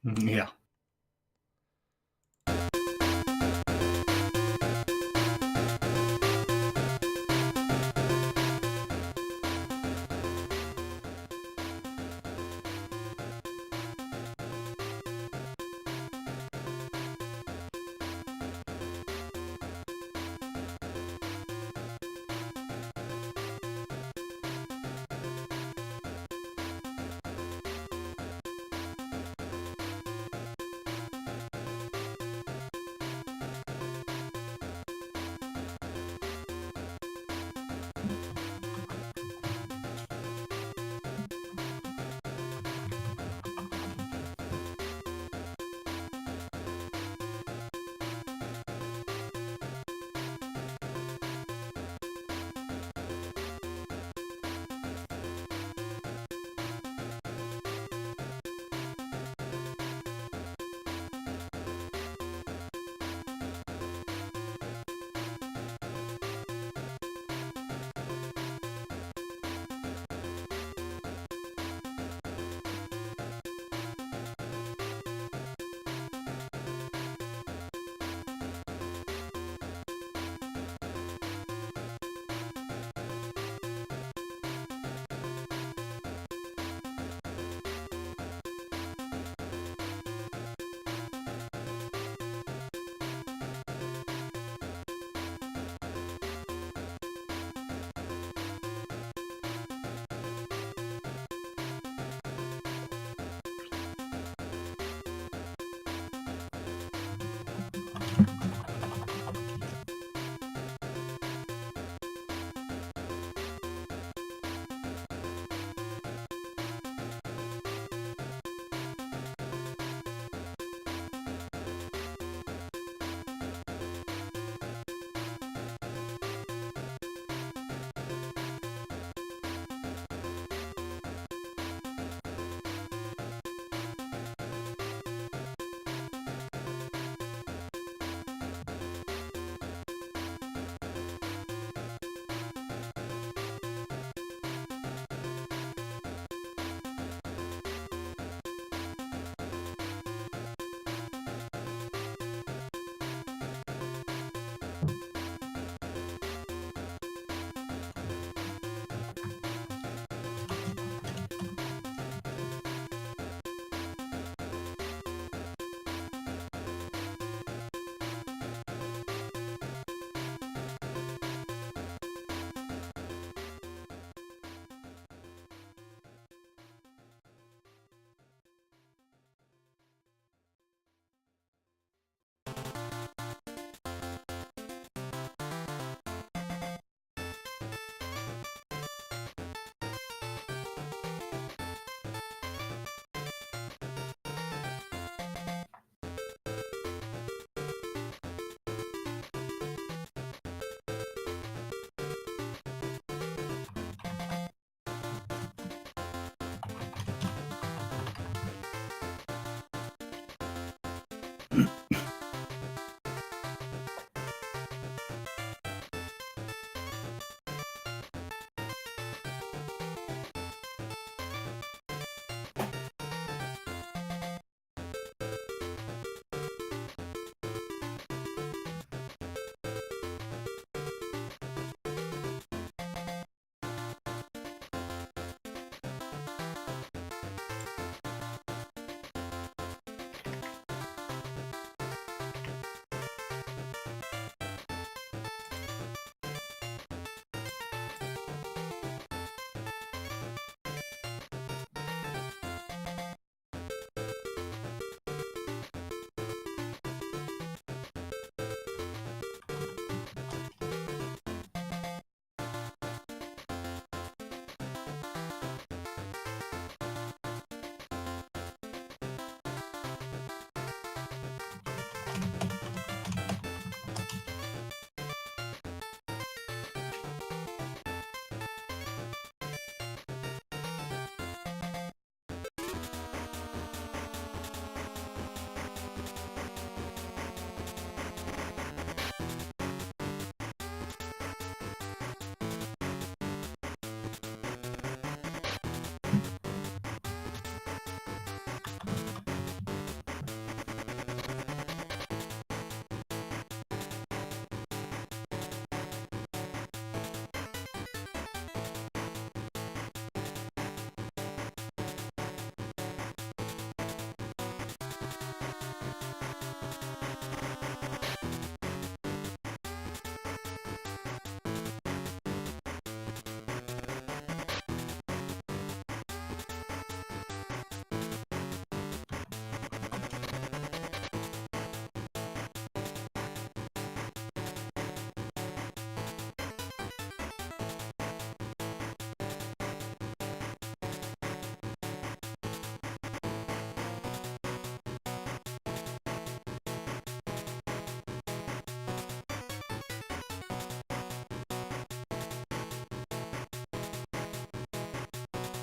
Ja.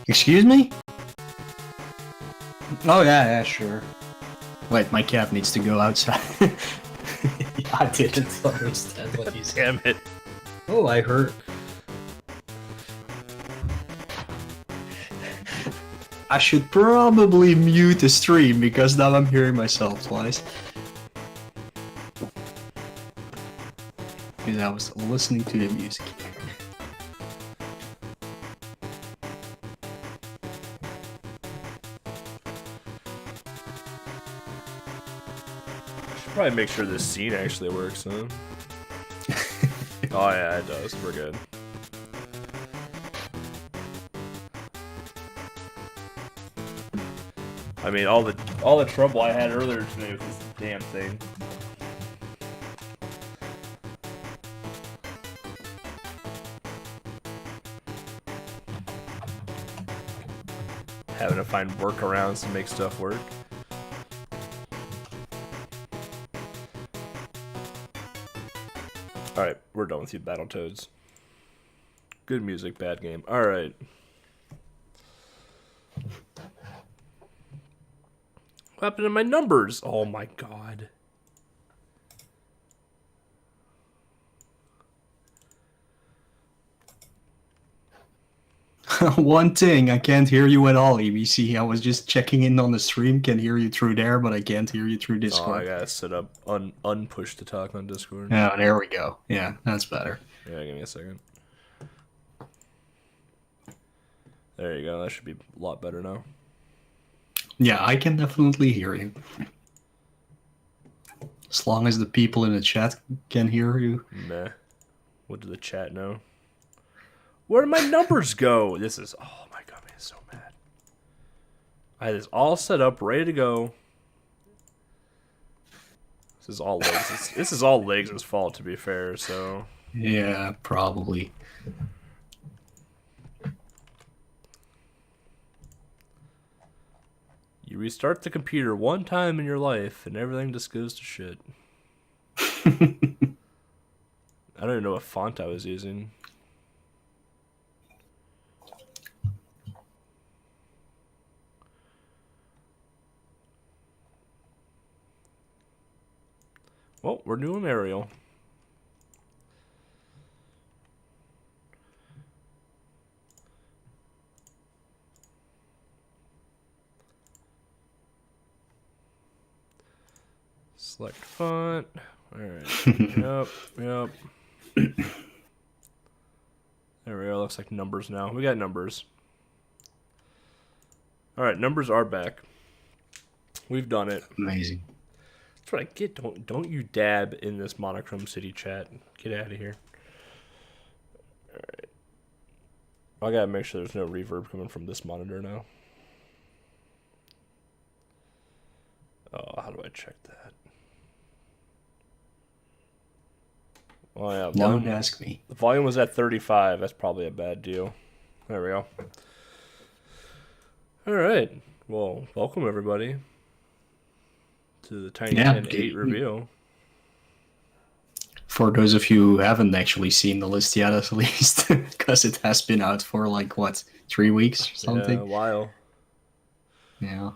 Excuse me? Oh yeah, sure. Wait, my cat needs to go outside. I didn't understand what you said. Damn it. Oh, I heard. I should probably mute the stream because now I'm hearing myself twice. Because I was listening to the music. Probably make sure this scene actually works, huh? Oh yeah, it does. We're good. I mean, all the trouble I had earlier today with this damn thing. Having to find workarounds to make stuff work. Alright, we're done with you, Battletoads. Good music, bad game. Alright. What happened to my numbers? Oh my god. One thing, I can't hear you at all, EBC. I was just checking in on the stream, can hear you through there, but I can't hear you through Oh, Discord. I gotta set up unpush to talk on Discord. Oh, there we go. Yeah, that's better. Yeah, give me a second. There you go, that should be a lot better now. Yeah, I can definitely hear you. As long as the people in the chat can hear you. Meh. What did the chat know? Where did my numbers go? This is... Oh my god, man, so mad. I had this all set up, ready to go. This is all Legs'. This is all Legs' fault, to be fair, so... Yeah, probably. You restart the computer one time in your life, and everything just goes to shit. I don't even know what font I was using. Well, we're doing Arial. Select font. Alright. Yep. There we go. Looks like numbers now. We got numbers. Alright, numbers are back. We've done it. Amazing. That's what I get. Don't you dab in this Monochrome City chat. Get out of here. Alright. I gotta make sure there's no reverb coming from this monitor now. Oh, how do I check that? Oh yeah, Don't ask me. The volume was at 35. That's probably a bad deal. There we go. Alright. Well, welcome everybody to the Tiny 10 8 reveal. For those of you who haven't actually seen the list yet, at least, because it has been out for like, what, 3 weeks or something? Yeah, a while. Yeah.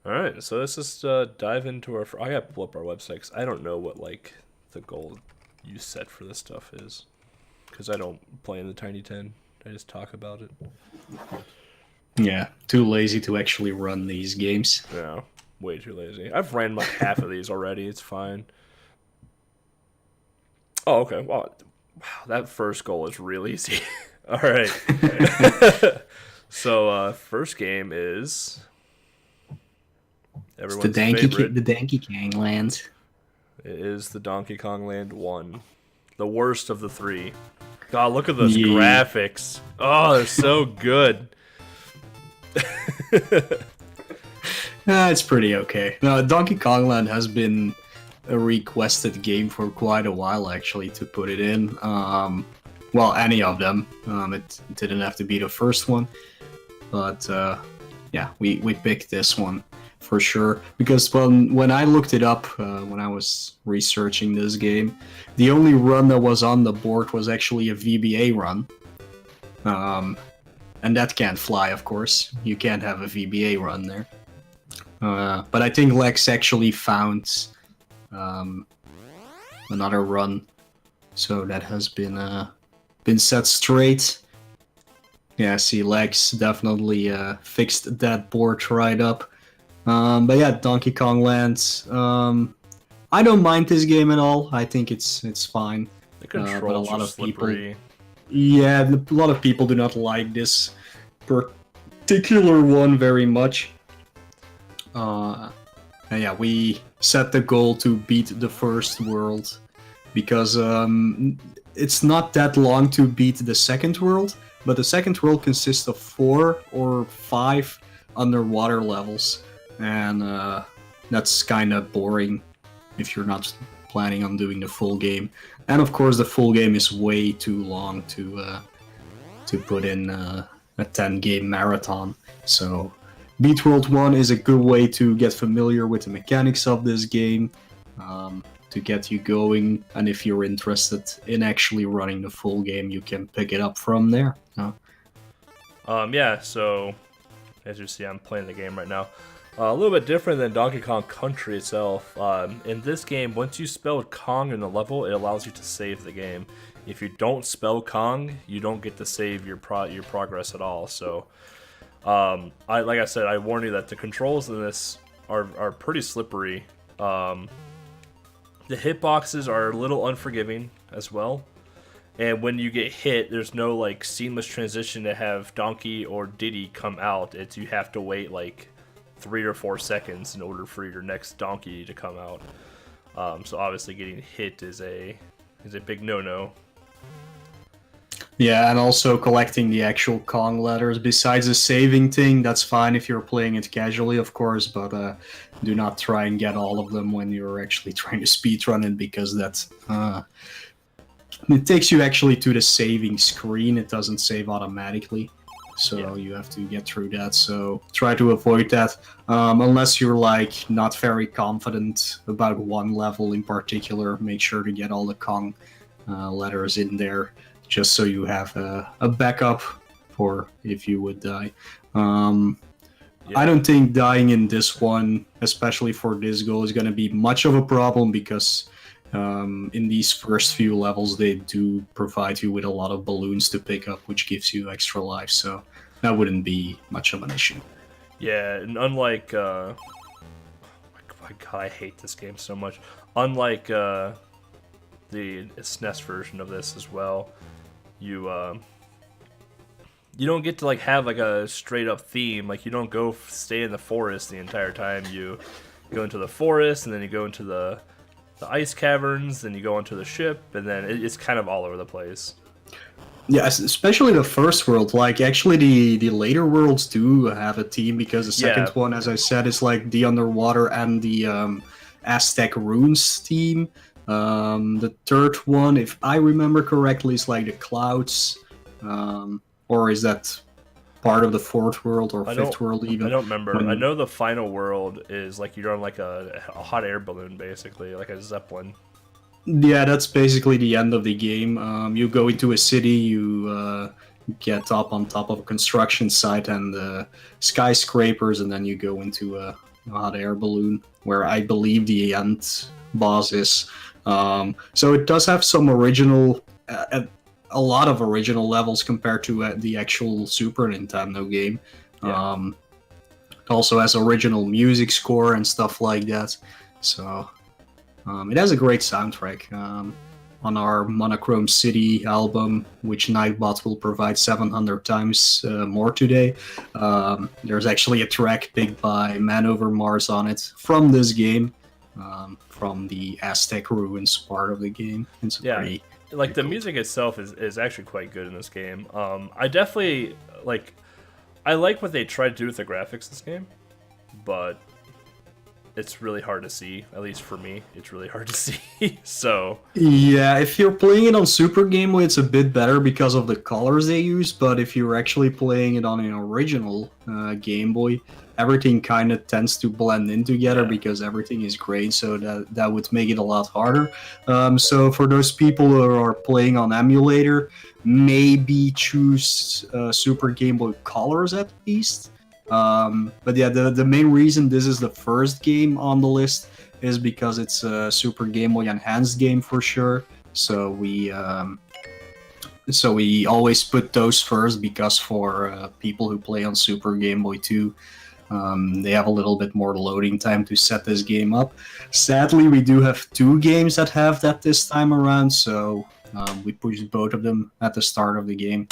Alright, so let's just dive into our... I gotta pull up our website, because I don't know what, like, the goal you set for this stuff is. Because I don't play in the Tiny 10. I just talk about it. Yeah, too lazy to actually run these games. Yeah, way too lazy. I've ran like half of these already. It's fine. Oh, okay. Wow, that first goal is really easy. All right. So, first game is everyone's favorite. The Donkey Kong Lands. It is the Donkey Kong Land 1. The worst of the three. God, look at those graphics. Oh, they're so good. It's pretty okay. No, Donkey Kong Land has been a requested game for quite a while, actually, to put it in. Well, any of them. It didn't have to be the first one. But, yeah, we picked this one for sure. Because when I looked it up, when I was researching this game, the only run that was on the board was actually a VBA run. and that can't fly, of course. You can't have a VBA run there. But I think Lex actually found another run, so that has been set straight. Yeah, see, Lex definitely fixed that board right up. But yeah, Donkey Kong Land. I don't mind this game at all. I think it's fine. The But a controls lot are of people, slippery. yeah, a lot of people do not like this particular one very much. And yeah, we set the goal to beat the first world because it's not that long to beat the second world, but the second world consists of 4 or 5 underwater levels, and that's kind of boring if you're not planning on doing the full game. And of course, the full game is way too long to put in a 10-game marathon. So Beat World 1 is a good way to get familiar with the mechanics of this game, to get you going, and if you're interested in actually running the full game, you can pick it up from there. Yeah, so as you see, I'm playing the game right now. A little bit different than Donkey Kong Country itself. In this game, once you spell Kong in a level, it allows you to save the game. If you don't spell Kong, you don't get to save your progress at all. So, like I said, I warn you that the controls in this are pretty slippery. The hitboxes are a little unforgiving as well. And when you get hit, there's no like seamless transition to have Donkey or Diddy come out. You have to wait like 3 or 4 seconds in order for your next Donkey to come out. So obviously getting hit is a big no-no. Yeah, and also collecting the actual Kong letters. Besides the saving thing, that's fine if you're playing it casually, of course, but do not try and get all of them when you're actually trying to speedrun it, because that's... it takes you actually to the saving screen. It doesn't save automatically, so you have to get through that. So try to avoid that, unless you're like not very confident about one level in particular. Make sure to get all the Kong letters in there, just so you have a backup for if you would die. I don't think dying in this one, especially for this goal, is going to be much of a problem, because in these first few levels they do provide you with a lot of balloons to pick up, which gives you extra life, so that wouldn't be much of an issue. Yeah, and unlike my god, I hate this game so much. Unlike the SNES version of this as well, you don't get to like have like a straight up theme. Like you don't go stay in the forest the entire time. You go into the forest, and then you go into the ice caverns, then you go onto the ship, and then it's kind of all over the place. Yeah, especially the first world. Like, actually, the later worlds do have a theme, because the second one, as I said, is like the underwater and the Aztec runes theme. The third one, if I remember correctly, is like the clouds. Or is that part of the fourth world or fifth world even? I don't remember. I know the final world is like you're on like a hot air balloon, basically, like a Zeppelin. Yeah, that's basically the end of the game. You go into a city, you get up on top of a construction site and skyscrapers, and then you go into a hot air balloon, where I believe the end boss is. So it does have some original... a lot of original levels compared to the actual Super Nintendo game. It also has original music score and stuff like that. So it has a great soundtrack. On our Monochrome City album, which Nightbot will provide 700 times more today, there's actually a track picked by Man Over Mars on it from this game, from the Aztec Ruins part of the game. It's pretty... Like the music itself is actually quite good in this game. I definitely I like what they tried to do with the graphics in this game, but it's really hard to see. At least for me, it's really hard to see. So Yeah, if you're playing it on Super Game Boy, it's a bit better because of the colors they use. But if you're actually playing it on an original Game Boy, everything kind of tends to blend in together Yeah. because everything is gray. So that would make it a lot harder. So for those people who are playing on emulator, maybe choose Super Game Boy Colors at least. But yeah, the main reason this is the first game on the list is because it's a Super Game Boy Enhanced game for sure. So we always put those first because for people who play on Super Game Boy 2, they have a little bit more loading time to set this game up. Sadly, we do have 2 games that have that this time around, so we pushed both of them at the start of the game,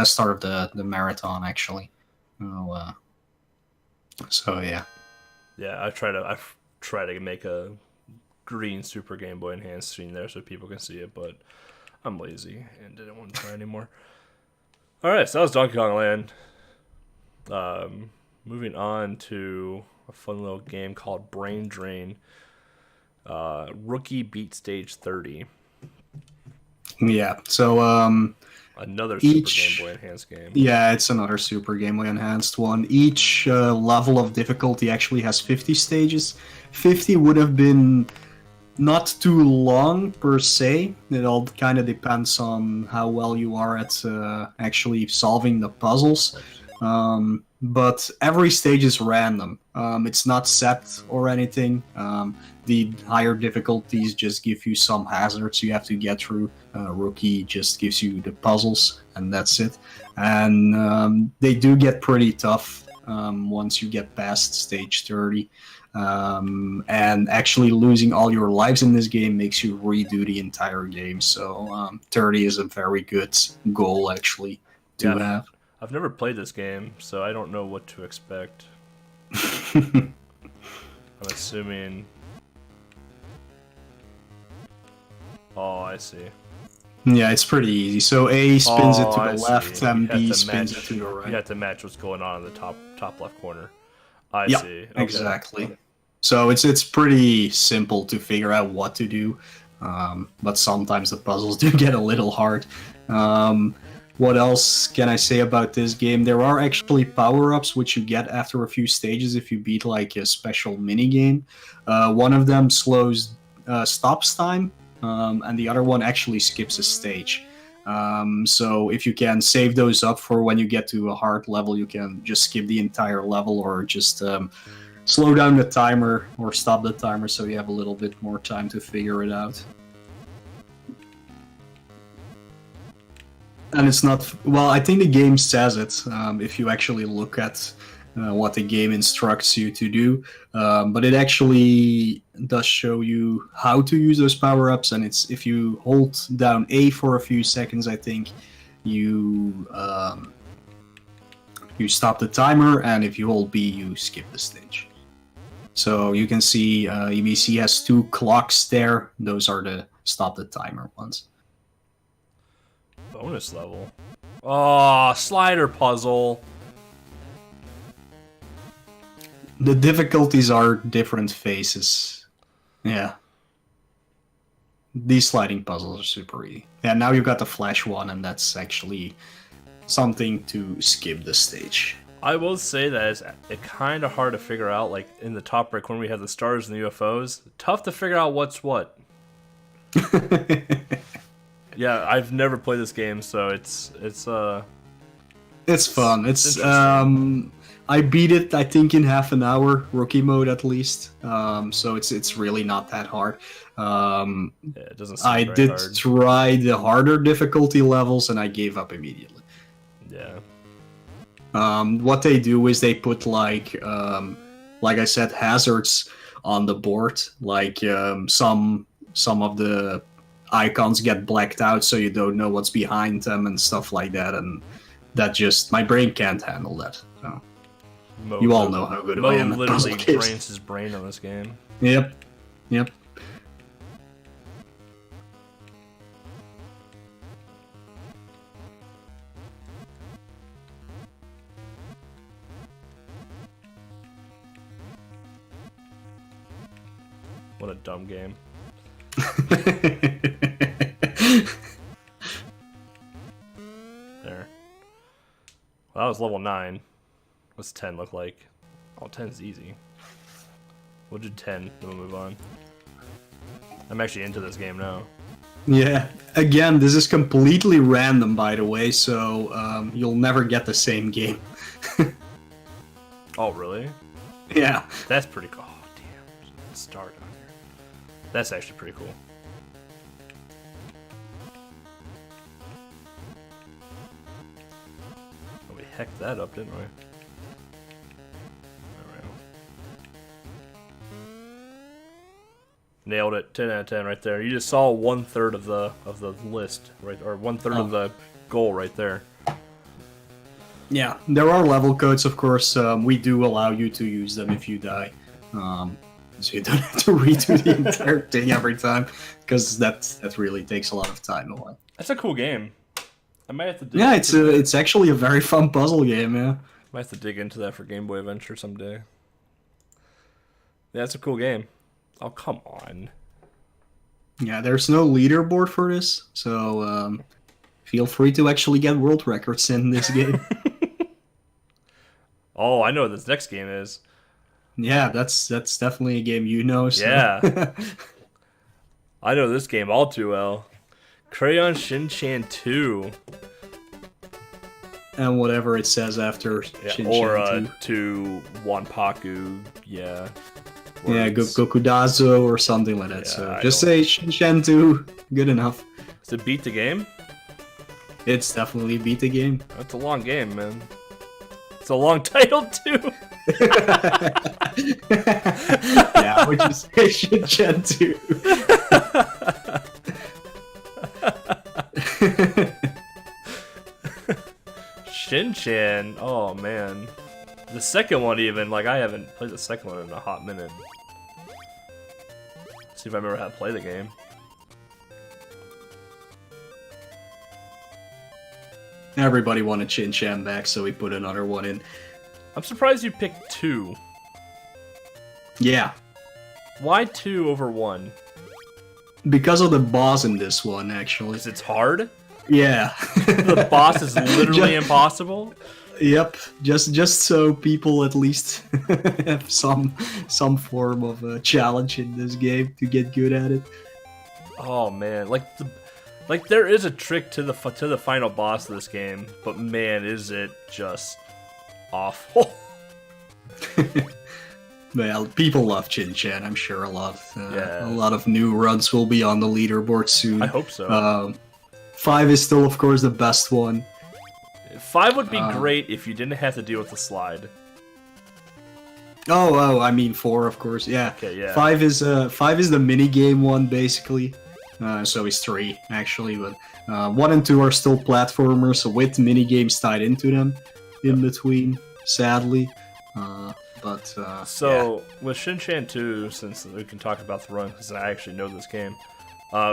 start of the marathon actually. So yeah. yeah, I try to make a green Super Game Boy Enhanced screen there so people can see it, but I'm lazy and didn't want to try anymore. All right, so that was Donkey Kong Land. Moving on to a fun little game called Brain Drain. Rookie beat stage 30. Yeah. So Another each Super Game Boy Enhanced game. yeah, it's another Super Game Boy Enhanced one. Each level of difficulty actually has 50 stages. 50 would have been not too long per se. It all kind of depends on how well you are at actually solving the puzzles. But every stage is random. It's not set or anything. The higher difficulties just give you some hazards you have to get through. Rookie just gives you the puzzles, and that's it. And they do get pretty tough once you get past stage 30. And actually losing all your lives in this game makes you redo the entire game. So 30 is a very good goal, actually, to Yeah, have. I've never played this game, so I don't know what to expect. I'm assuming. Oh, I see. Yeah, it's pretty easy. So A spins it to I the see. left, You and have B to spins match- it to the right. You have to match what's going on in the top left corner. I Yeah, see. Okay. exactly. So it's pretty simple to figure out what to do, but sometimes the puzzles do get a little hard. What else can I say about this game? There are actually power-ups which you get after a few stages if you beat like a special mini game. One of them stops time, and the other one actually skips a stage. So if you can save those up for when you get to a hard level, you can just skip the entire level or just slow down the timer or stop the timer so you have a little bit more time to figure it out. And it's not, well, I think the game says it if you actually look at what the game instructs you to do, but it actually does show you how to use those power-ups, and it's if you hold down A for a few seconds, I think you stop the timer, and if you hold B, you skip the stage. So you can see EBC has 2 clocks there. Those are the stop the timer ones. Bonus level. Oh, slider puzzle. The difficulties are different phases. Yeah. These sliding puzzles are super easy. Yeah, now you've got the flash one, and that's actually something to skip the stage. I will say that it's kind of hard to figure out. Like in the top right corner, we have the stars and the UFOs. Tough to figure out what's what. Yeah, I've never played this game, so it's It's fun. It's interesting. I beat it I think in half an hour, rookie mode at least. So it's really not that hard. Yeah, it doesn't seem I very did hard. try the harder difficulty levels and I gave up immediately. Yeah. What they do is they put like I said, hazards on the board. Like some of the icons get blacked out, so you don't know what's behind them and stuff like that. And that just my brain can't handle that. So Mo you all know how good I am at literally puzzle games. drains his brain on this game. Yep. What a dumb game. There. Well, that was level 9. What's 10 look like? Oh, 10's easy. We'll do 10, then we'll move on. I'm actually into this game now. Yeah. Again, this is completely random, by the way, so you'll never get the same game. Oh, really? Yeah. That's pretty cool. Oh, damn. Let's start on here. That's actually pretty cool. Oh, we hecked that up, didn't we? Nailed it. 10 out of 10 right there. You just saw 1/3 of the list, right, or 1/3 of the goal right there. Yeah, there are level codes, of course. We do allow you to use them if you die. So you don't have to redo the entire thing every time, because that really takes a lot of time away. That's a cool game. I might have to. Yeah, it's actually a very fun puzzle game. Yeah. Might have to dig into that for Game Boy Adventure someday. Yeah, it's a cool game. Oh, come on. Yeah, there's no leaderboard for this, so feel free to actually get world records in this game. Oh, I know what this next game is. Yeah, that's definitely a game you know. So. Yeah. I know this game all too well. Crayon Shin-Chan 2. And whatever it says after Shin-Chan or 2 Wanpaku, yeah. Yeah, Gokudazo or something like that. Yeah, so I just don't- say Shin-Chan 2, good enough. Does it beat the game? It's definitely beat the game. That's a long game, man. It's a long title, too. Yeah, which is say Shin-Chan 2. Shin-Chan, oh man. The second one even, like I haven't played the second one in a hot minute. See if I remember how to play the game. Everybody wanted Shin-Chan back, so we put another one in. I'm surprised you picked 2. Yeah, Why 2 over 1? because of the boss in this one, actually. Because it's hard? Yeah. The boss is literally Just- impossible? Yep, just so people at least have some form of a challenge in this game to get good at it. Oh man, like there is a trick to the final boss of this game, but man, is it just awful. Well, people love Shin-Chan. I'm sure a lot. Yeah. A lot of new runs will be on the leaderboard soon. I hope so. 5 is still, of course, the best one. 5 would be great if you didn't have to deal with the slide. Oh, I mean 4, of course. Yeah. Okay, yeah. 5 is the mini game one basically. So is 3 actually, but 1 and 2 are still platformers with mini games tied into them in between. Sadly, So with Shin-Chan 2, since we can talk about the run, because I actually know this game.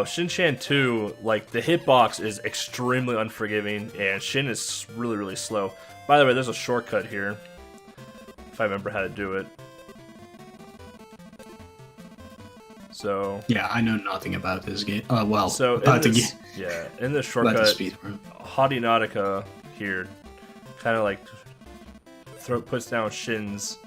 Shin-Chan 2, like, the hitbox is extremely unforgiving, and Shin is really, really slow. By the way, there's a shortcut here, if I remember how to do it. So... yeah, I know nothing about this game. Well, So, about in the this, game. yeah, in this About the shortcut, speedrun. Harinautica here kind of, like, puts down Shin's...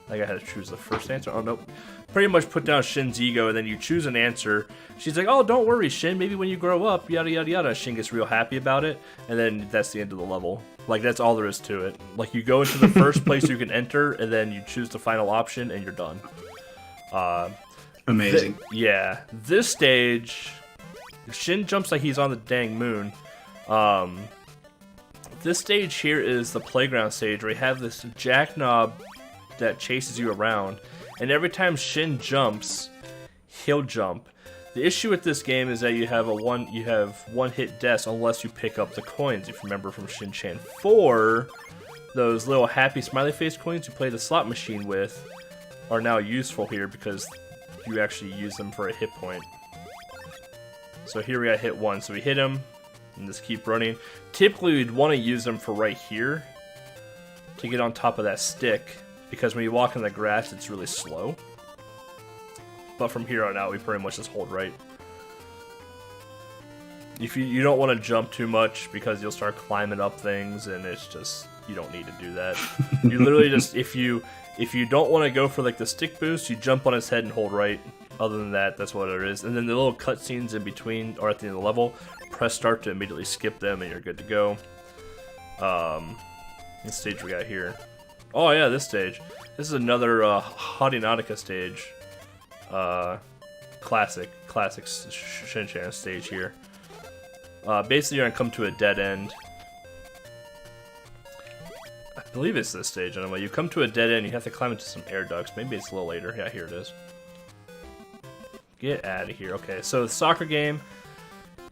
I think I had to choose the first answer. Oh, nope. Pretty much put down Shin's ego, and then you choose an answer. She's like, oh, don't worry, Shin. Maybe when you grow up, yada, yada, yada. Shin gets real happy about it, and then that's the end of the level. Like, that's all there is to it. Like, you go into the first place you can enter, and then you choose the final option, and you're done. Amazing. Yeah. This stage, Shin jumps like he's on the dang moon. This stage here is the playground stage, where you have this jackknob that chases you around, and every time Shin jumps, he'll jump. The issue with this game is that you have one hit deaths unless you pick up the coins. If you remember from Shin-Chan 4, those little happy smiley face coins you play the slot machine with are now useful here because you actually use them for a hit point. So here we got hit 1, so we hit him and just keep running. Typically we'd want to use them for right here to get on top of that stick, because when you walk in the grass, it's really slow. But from here on out, we pretty much just hold right. If you don't want to jump too much because you'll start climbing up things, and it's just, you don't need to do that. You literally just, if you don't want to go for like the stick boost, you jump on his head and hold right. Other than that, that's what it is. And then the little cutscenes in between or at the end of the level, press start to immediately skip them and you're good to go. This stage we got here. Oh yeah, this stage. This is another Harinautica stage. Classic Shinchan stage here. Basically, you're gonna come to a dead end. I believe it's this stage anyway. You come to a dead end, you have to climb into some air ducts. Maybe it's a little later. Yeah, here it is. Get out of here. Okay, so the soccer game,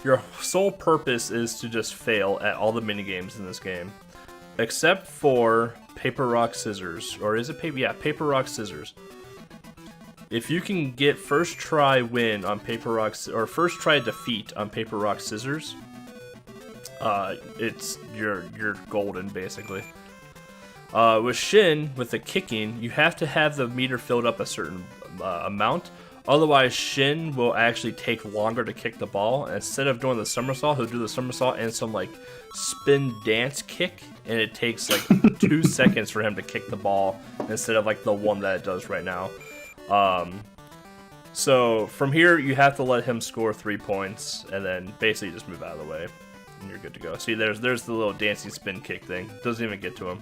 your sole purpose is to just fail at all the minigames in this game. Except for paper, rock, scissors. Or is it paper? Yeah, paper, rock, scissors. If you can get first try win on paper, rock, or first try defeat on paper, rock, scissors, you're golden basically. With Shin, with the kicking, you have to have the meter filled up a certain amount. Otherwise, Shin will actually take longer to kick the ball. And instead of doing the somersault, he'll do the somersault and some like spin dance kick, and it takes like 2 seconds for him to kick the ball instead of like the one that it does right now. So from here, you have to let him score 3 points, and then basically just move out of the way, and you're good to go. See, there's the little dancing spin kick thing. Doesn't even get to him.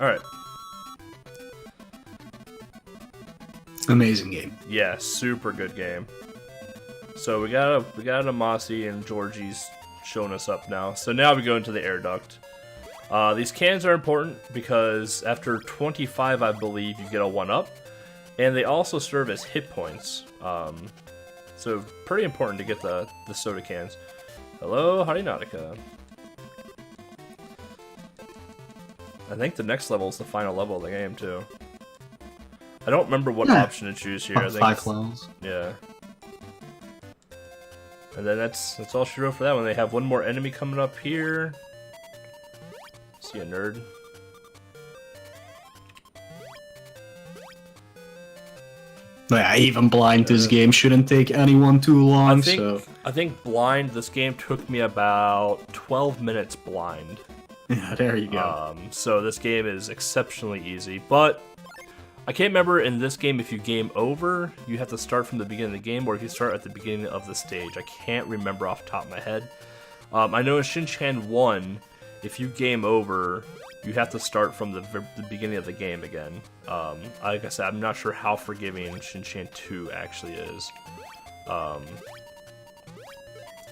All right. Amazing game. Yeah, super good game. So we got Amasi and Georgie's showing us up now. So now we go into the air duct. These cans are important because after 25, I believe, you get a 1-up. And they also serve as hit points. So pretty important to get the soda cans. Hello, Harinautica. I think the next level is the final level of the game, too. I don't remember what option to choose here. I think 5 levels. Yeah. And then that's all she wrote for that one. They have one more enemy coming up here. See a nerd. Yeah, even blind this game shouldn't take anyone too long. I think blind, this game took me about 12 minutes blind. Yeah, there you go. So this game is exceptionally easy, but I can't remember in this game if you game over, you have to start from the beginning of the game, or if you start at the beginning of the stage. I can't remember off the top of my head. I know in Shinchan 1, if you game over, you have to start from the beginning of the game again. Like I said, I'm not sure how forgiving Shinchan 2 actually is.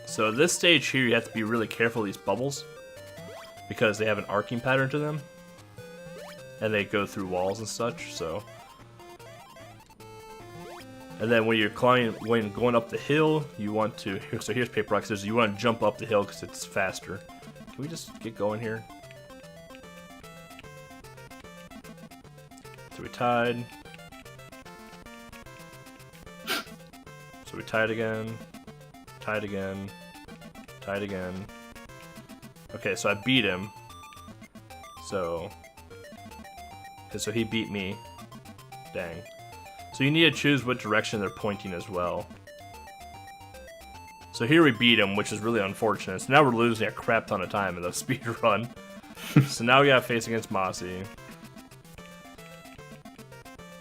So this stage here, you have to be really careful of these bubbles, because they have an arcing pattern to them. And they go through walls and such, so. And then when you're when going up the hill, you want to, so here's paper, rock, scissors, you want to jump up the hill because it's faster. Can we just get going here? So we tied. So we tied again. Tied again. Tied again. Okay, so I beat him. So he beat me. Dang. So you need to choose what direction they're pointing as well. So here we beat him, which is really unfortunate. So now we're losing a crap ton of time in the speed run. So now we got to face against Mossy.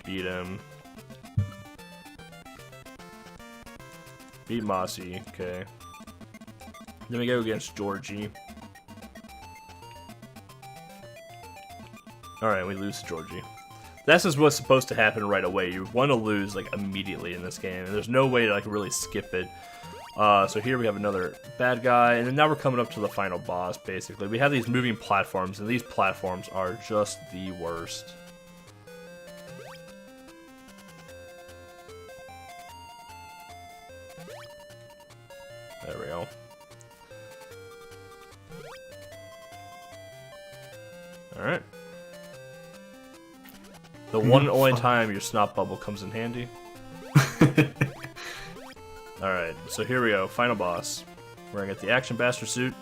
Beat him. Beat Mossy, okay. Then we go against Georgie. Alright, we lose to Georgie. This is what's supposed to happen right away. You want to lose like immediately in this game, and there's no way to like really skip it. So here we have another bad guy, and then now we're coming up to the final boss, basically. We have these moving platforms, and these platforms are just the worst. There we go. Alright. The one and only time your snot bubble comes in handy. Alright, so here we go. Final boss. We're gonna get the Action Bastard suit.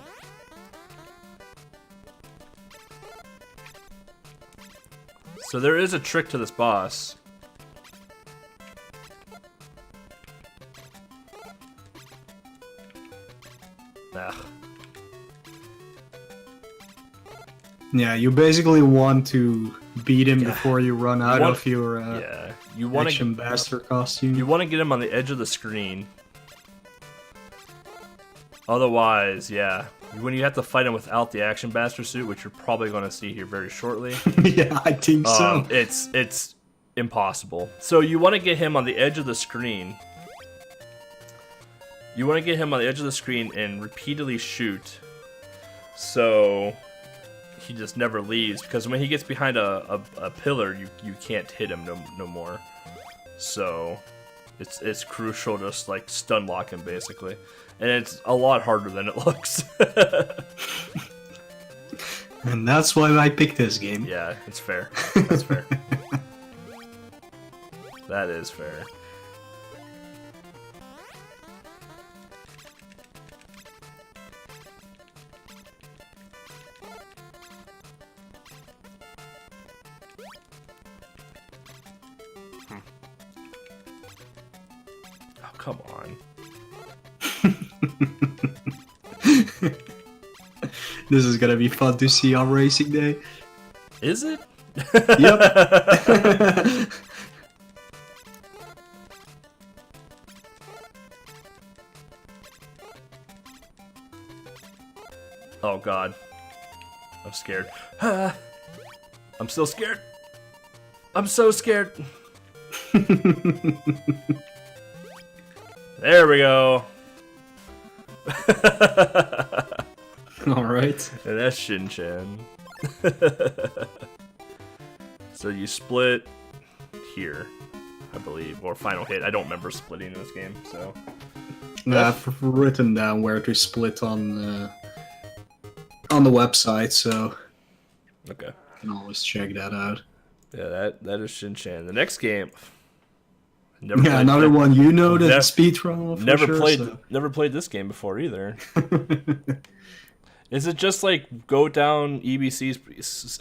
So there is a trick to this boss. Yeah, you basically want to beat him before you run out want- of your Yeah, you want Action to Bastard costume. you want to get him on the edge of the screen. Otherwise, yeah, when you have to fight him without the Action Bastard suit, which you're probably going to see here very shortly, Yeah, I think so. it's impossible. So you want to get him on the edge of the screen. You want to get him on the edge of the screen and repeatedly shoot, so he just never leaves. Because when he gets behind a pillar, you can't hit him no more. So it's crucial to just like stun lock him basically, and it's a lot harder than it looks. And that's why I picked this game. Yeah, it's fair. That's fair. That is fair. Oh, come on. This is gonna be fun to see on racing day. Is it? Yep. Oh god. I'm scared. I'm still scared. I'm so scared. There we go. All right. And that's Shin-Chan. So you split here, I believe, or final hit. I don't remember splitting in this game, so. I've written down where to split on the website, so Okay. you can always check that out. Yeah, that is Shin-Chan. The next game. Yeah, another one you know that Nev- speedrun for Never sure, played. so. Never played this game before either. Is it just like go down EBC's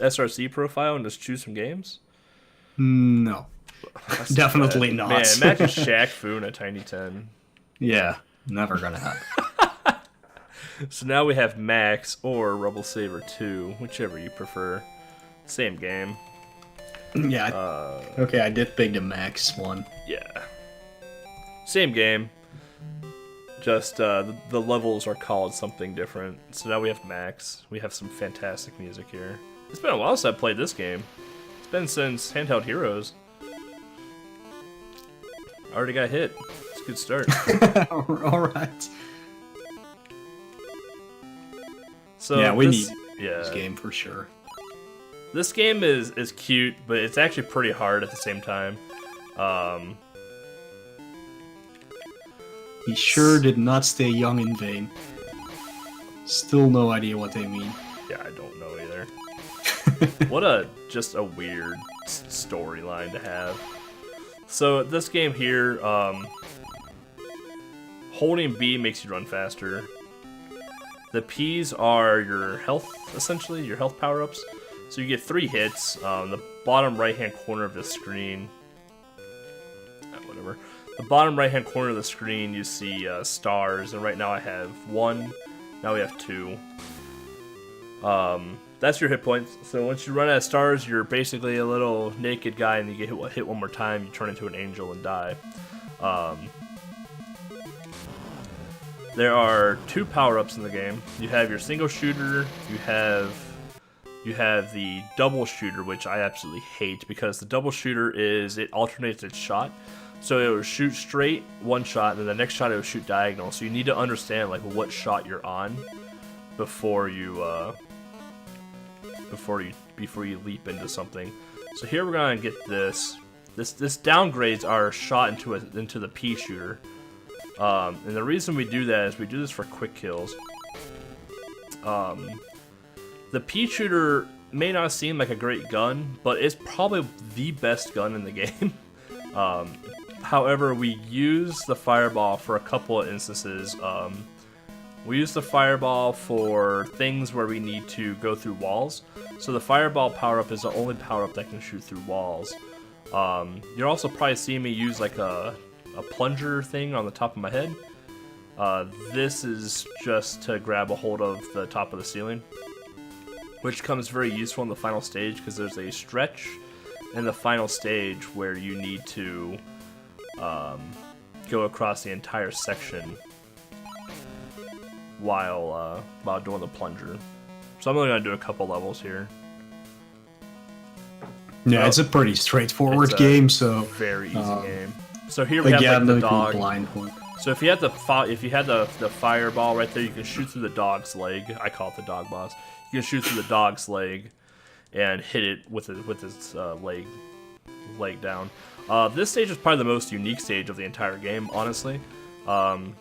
SRC profile and just choose some games? No, That's definitely bad. not. Man, imagine Shaq Fu in a Tiny 10. Yeah, never gonna happen. So now we have Max or Rebel Saber 2, whichever you prefer. Same game. Yeah. Okay, I did pick the Max one. Yeah. Same game. Just the levels are called something different. So now we have Max. We have some fantastic music here. It's been a while since I played this game. It's been since Handheld Heroes. I already got hit. It's a good start. All right. So Yeah, we this, need yeah, this game for sure. This game is cute, but it's actually pretty hard at the same time. He sure did not stay young in vain. Still no idea what they mean. Yeah, I don't know either. What just a weird storyline to have. So this game here, holding B makes you run faster. The P's are your health, essentially, your health power-ups. So you get 3 hits. The bottom right-hand corner of the screen, whatever. The bottom right-hand corner of the screen, you see stars, and right now I have 1. Now we have 2. That's your hit points. So once you run out of stars, you're basically a little naked guy, and you get hit one more time, you turn into an angel and die. There are 2 power-ups in the game. You have your single shooter. You have the double shooter, which I absolutely hate because the double shooter it alternates its shot. So it will shoot straight one shot, and then the next shot it will shoot diagonal. So you need to understand like what shot you're on before you leap into something. So here we're gonna get this downgrades our shot into the P shooter. And the reason we do that is we do this for quick kills. The P shooter may not seem like a great gun, but it's probably the best gun in the game. However, we use the fireball for a couple of instances. We use the fireball for things where we need to go through walls. So the fireball power-up is the only power-up that can shoot through walls. You're also probably seeing me use like a plunger thing on the top of my head. This is just to grab a hold of the top of the ceiling. which comes very useful in the final stage because there's a stretch in the final stage where you need to go across the entire section while doing the plunger. So I'm only gonna do a couple levels here. Yeah, it's a pretty straightforward game, so very easy game. So here we have again, like the dog. blind one. So if you had the fireball right there, you can shoot through the dog's leg. I call it the dog boss. You can shoot through the dog's leg and hit it with its leg down. This stage is probably the most unique stage of the entire game, honestly. So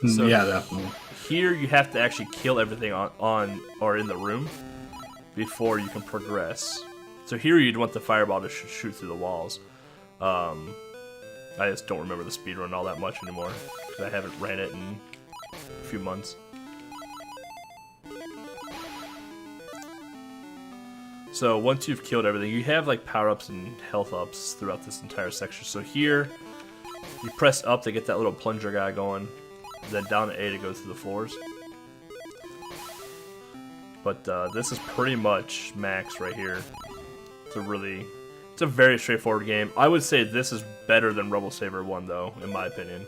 yeah, definitely. Here you have to actually kill everything on or in the room before you can progress. So here you'd want the fireball to shoot through the walls. I just don't remember the speedrun all that much anymore because I haven't ran it in a few months. So once you've killed everything, you have like power-ups and health ups throughout this entire section. So here, you press up to get that little plunger guy going, then down to A to go through the floors. But this is pretty much max right here. It's a very straightforward game. I would say this is better than Rebel Saber 1 though, in my opinion.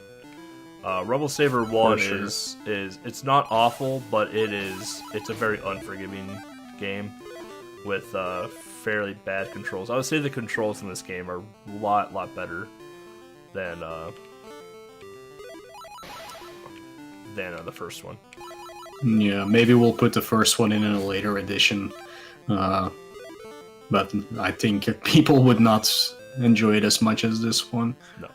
Rebel Saber 1 is it's not awful, but it's a very unforgiving game with fairly bad controls. I would say the controls in this game are a lot better than the first one. Yeah, maybe we'll put the first one in a later edition. But I think people would not enjoy it as much as this one. No.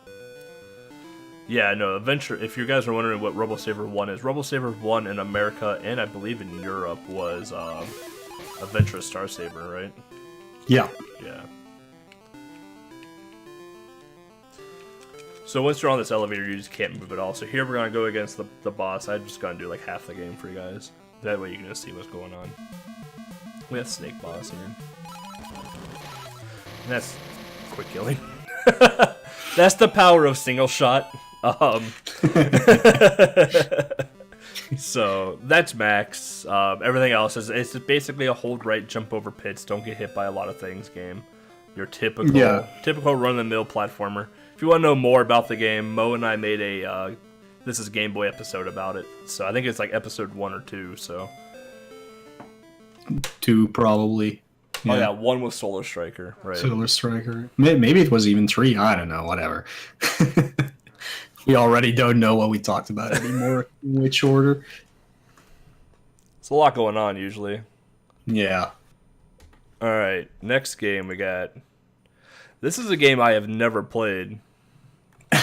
Yeah, no, Adventure, if you guys are wondering what Rebel Saber 1 is, Rebel Saber 1 in America and I believe in Europe was Adventure Star Saber, right? Yeah. Yeah. So once you're on this elevator, you just can't move at all. So here we're going to go against the boss. I'm just going to do like half the game for you guys. That way you can just see what's going on. We have Snake Boss here. And that's quick killing. That's the power of single shot. So that's max. Everything else it's basically a hold right, jump over pits, don't get hit by a lot of things game. Your typical run-of-the-mill platformer. If you want to know more about the game, Mo and I made a This Is Game Boy episode about it. So I think it's like episode 1 or 2. So 2 probably. Yeah. Oh yeah, 1 was Solar Striker, right? Solar Striker. Maybe it was even 3. I don't know. Whatever. We already don't know what we talked about anymore. In which order? It's a lot going on usually. Yeah. All right, next game we got. This is a game I have never played.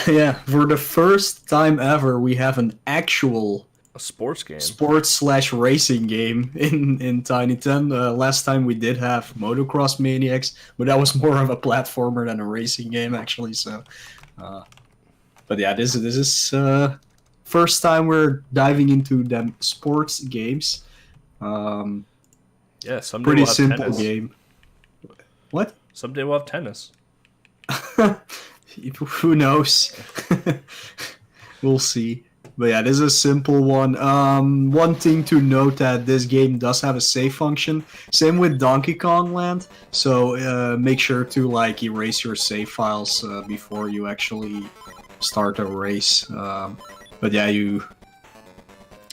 Yeah, for the first time ever, we have an actual sports game, sports/racing game in Tiny 10. Last time we did have Motocross Maniacs, but that was more of a platformer than a racing game, actually. So, but yeah, this is first time we're diving into them sports games. Yeah, someday pretty we'll have simple tennis. game. What? Someday we'll have tennis. Who knows? We'll see. But yeah, this is a simple one. One thing to note that this game does have a save function. Same with Donkey Kong Land. So make sure to like erase your save files before you actually start a race. But yeah, you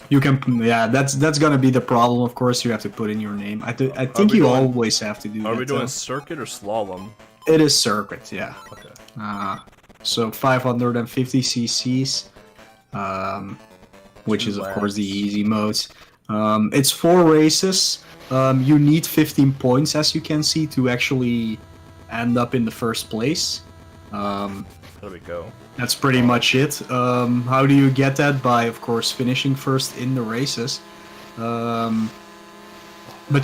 can. Yeah, that's gonna be the problem. Of course, you have to put in your name. I think you always have to do that. Are we doing circuit or slalom? It is circuit. Yeah. Okay. So 550 cc's. Which is of course the easy modes. It's 4 races. You need 15 points, as you can see, to actually end up in the first place. There we go. That's pretty much it. How do you get that? By, of course, finishing first in the races. But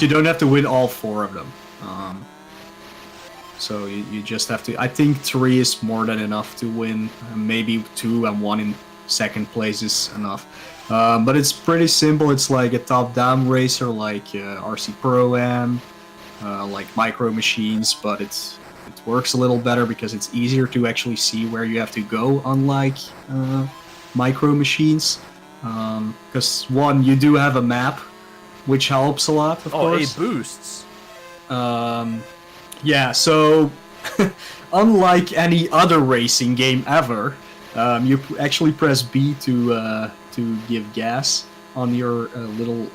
you don't have to win all 4 of them. So you just have to... I think 3 is more than enough to win. Maybe 2 and 1 in second place is enough. But it's pretty simple. It's like a top-down racer, like RC Pro-Am, like Micro Machines, but it works a little better because it's easier to actually see where you have to go, unlike Micro Machines. Because one, you do have a map, which helps a lot, of course. A boosts. Yeah, so unlike any other racing game ever, you actually press B to give gas on your little,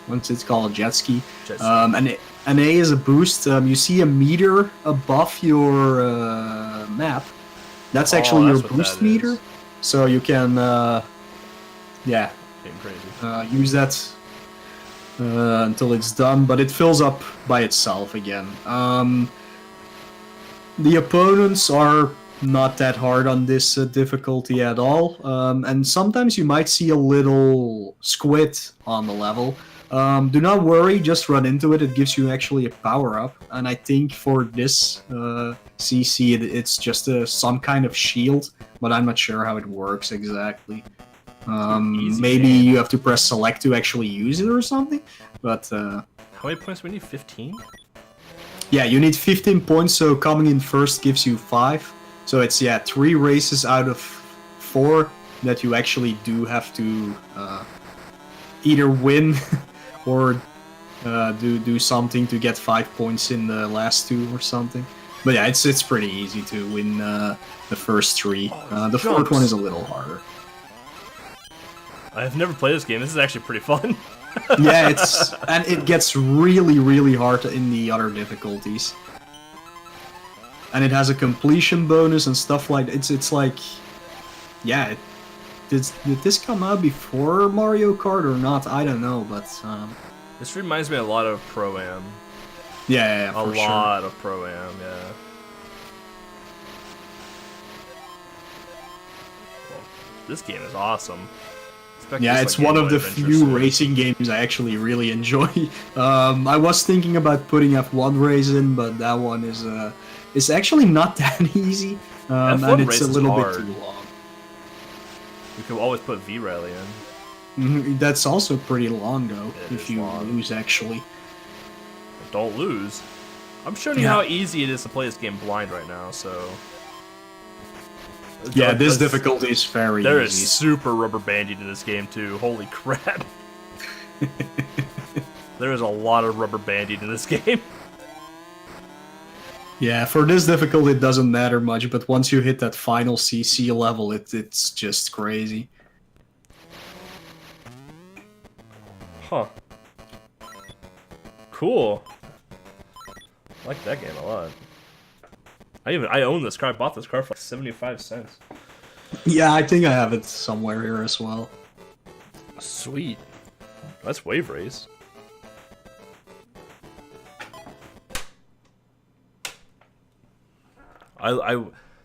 what's it called, jet ski. And A is a boost. You see a meter above your map. That's actually your boost meter. So you can, yeah, use that until it's done, but it fills up by itself again. The opponents are not that hard on this difficulty at all, and sometimes you might see a little squid on the level. Do not worry, just run into it. It gives you actually a power-up, and I think for this CC it's just some kind of shield, but I'm not sure how it works exactly. Maybe you have to press select to actually use it or something, but... How many points do we need? 15? Yeah, you need 15 points, so coming in first gives you 5. So it's, yeah, 3 races out of 4 that you actually do have to either win or do something to get 5 points in the last 2 or something. But yeah, it's pretty easy to win the first 3. The fourth one is a little harder. I've never played this game. This is actually pretty fun. Yeah, and it gets really, really hard in the other difficulties. And it has a completion bonus and stuff like that. It's like, yeah, did this come out before Mario Kart or not? I don't know, but this reminds me a lot of Pro-Am. Yeah, a lot of Pro-Am, yeah. Well, this game is awesome. Yeah, it's one of the few racing games I actually really enjoy. I was thinking about putting F1 race in, but that one is it's actually not that easy, and it's a little bit too long. You could always put V-Rally in. That's also pretty long, though, if you lose, actually. Don't lose. I'm showing you how easy it is to play this game blind right now, so... Yeah, this difficulty is very easy. There is super rubber banding in this game, too. Holy crap. There is a lot of rubber banding in this game. Yeah, for this difficulty it doesn't matter much, but once you hit that final CC level, it's just crazy. Huh. Cool. I like that game a lot. I own this car. I bought this car for like 75 cents. Yeah, I think I have it somewhere here as well. Sweet. That's Wave Race.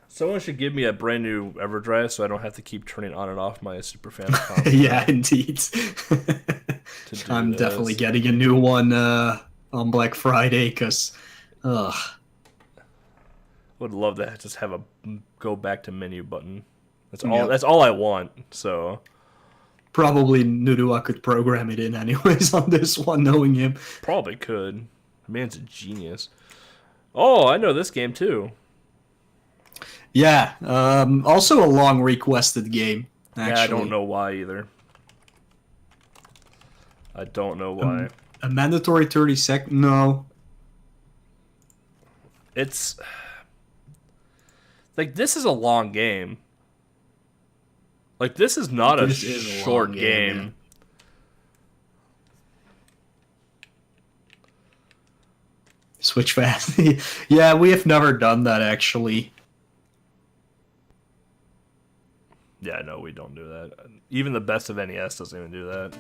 Someone should give me a brand new EverDrive so I don't have to keep turning on and off my Super Famicom. Yeah, indeed. I'm definitely getting a new one on Black Friday because, ugh. Would love to just have a go back to menu button. That's all. Yep. That's all I want. So probably Nudua could program it in anyways on this one, knowing him. Probably could. Man's a genius. Oh, I know this game too. Yeah. Also a long requested game. Actually. Yeah, I don't know why either. I don't know why. A mandatory 30-second? No. It's... Like, this is a long game. Like, this is not a short game. Yeah. Switch fast. Yeah, we have never done that, actually. Yeah, no, we don't do that. Even the best of NES doesn't even do that.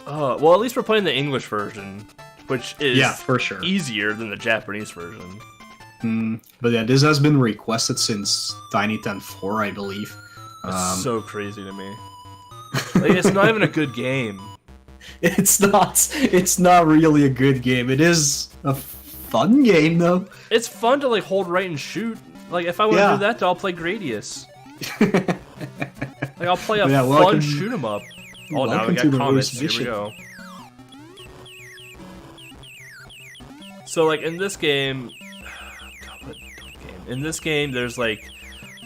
Well, at least we're playing the English version, which is for sure easier than the Japanese version. But yeah, this has been requested since Tiny 10.4, I believe. It's so crazy to me. Like, it's not even a good game. It's not really a good game. It is a fun game, though. It's fun to, like, hold right and shoot. Like, if I want to do that, I'll play Gradius. Like, I'll play a fun shoot-'em-up. Oh, now we got comments. Here we go. So, like, in this game... In this game, there's, like,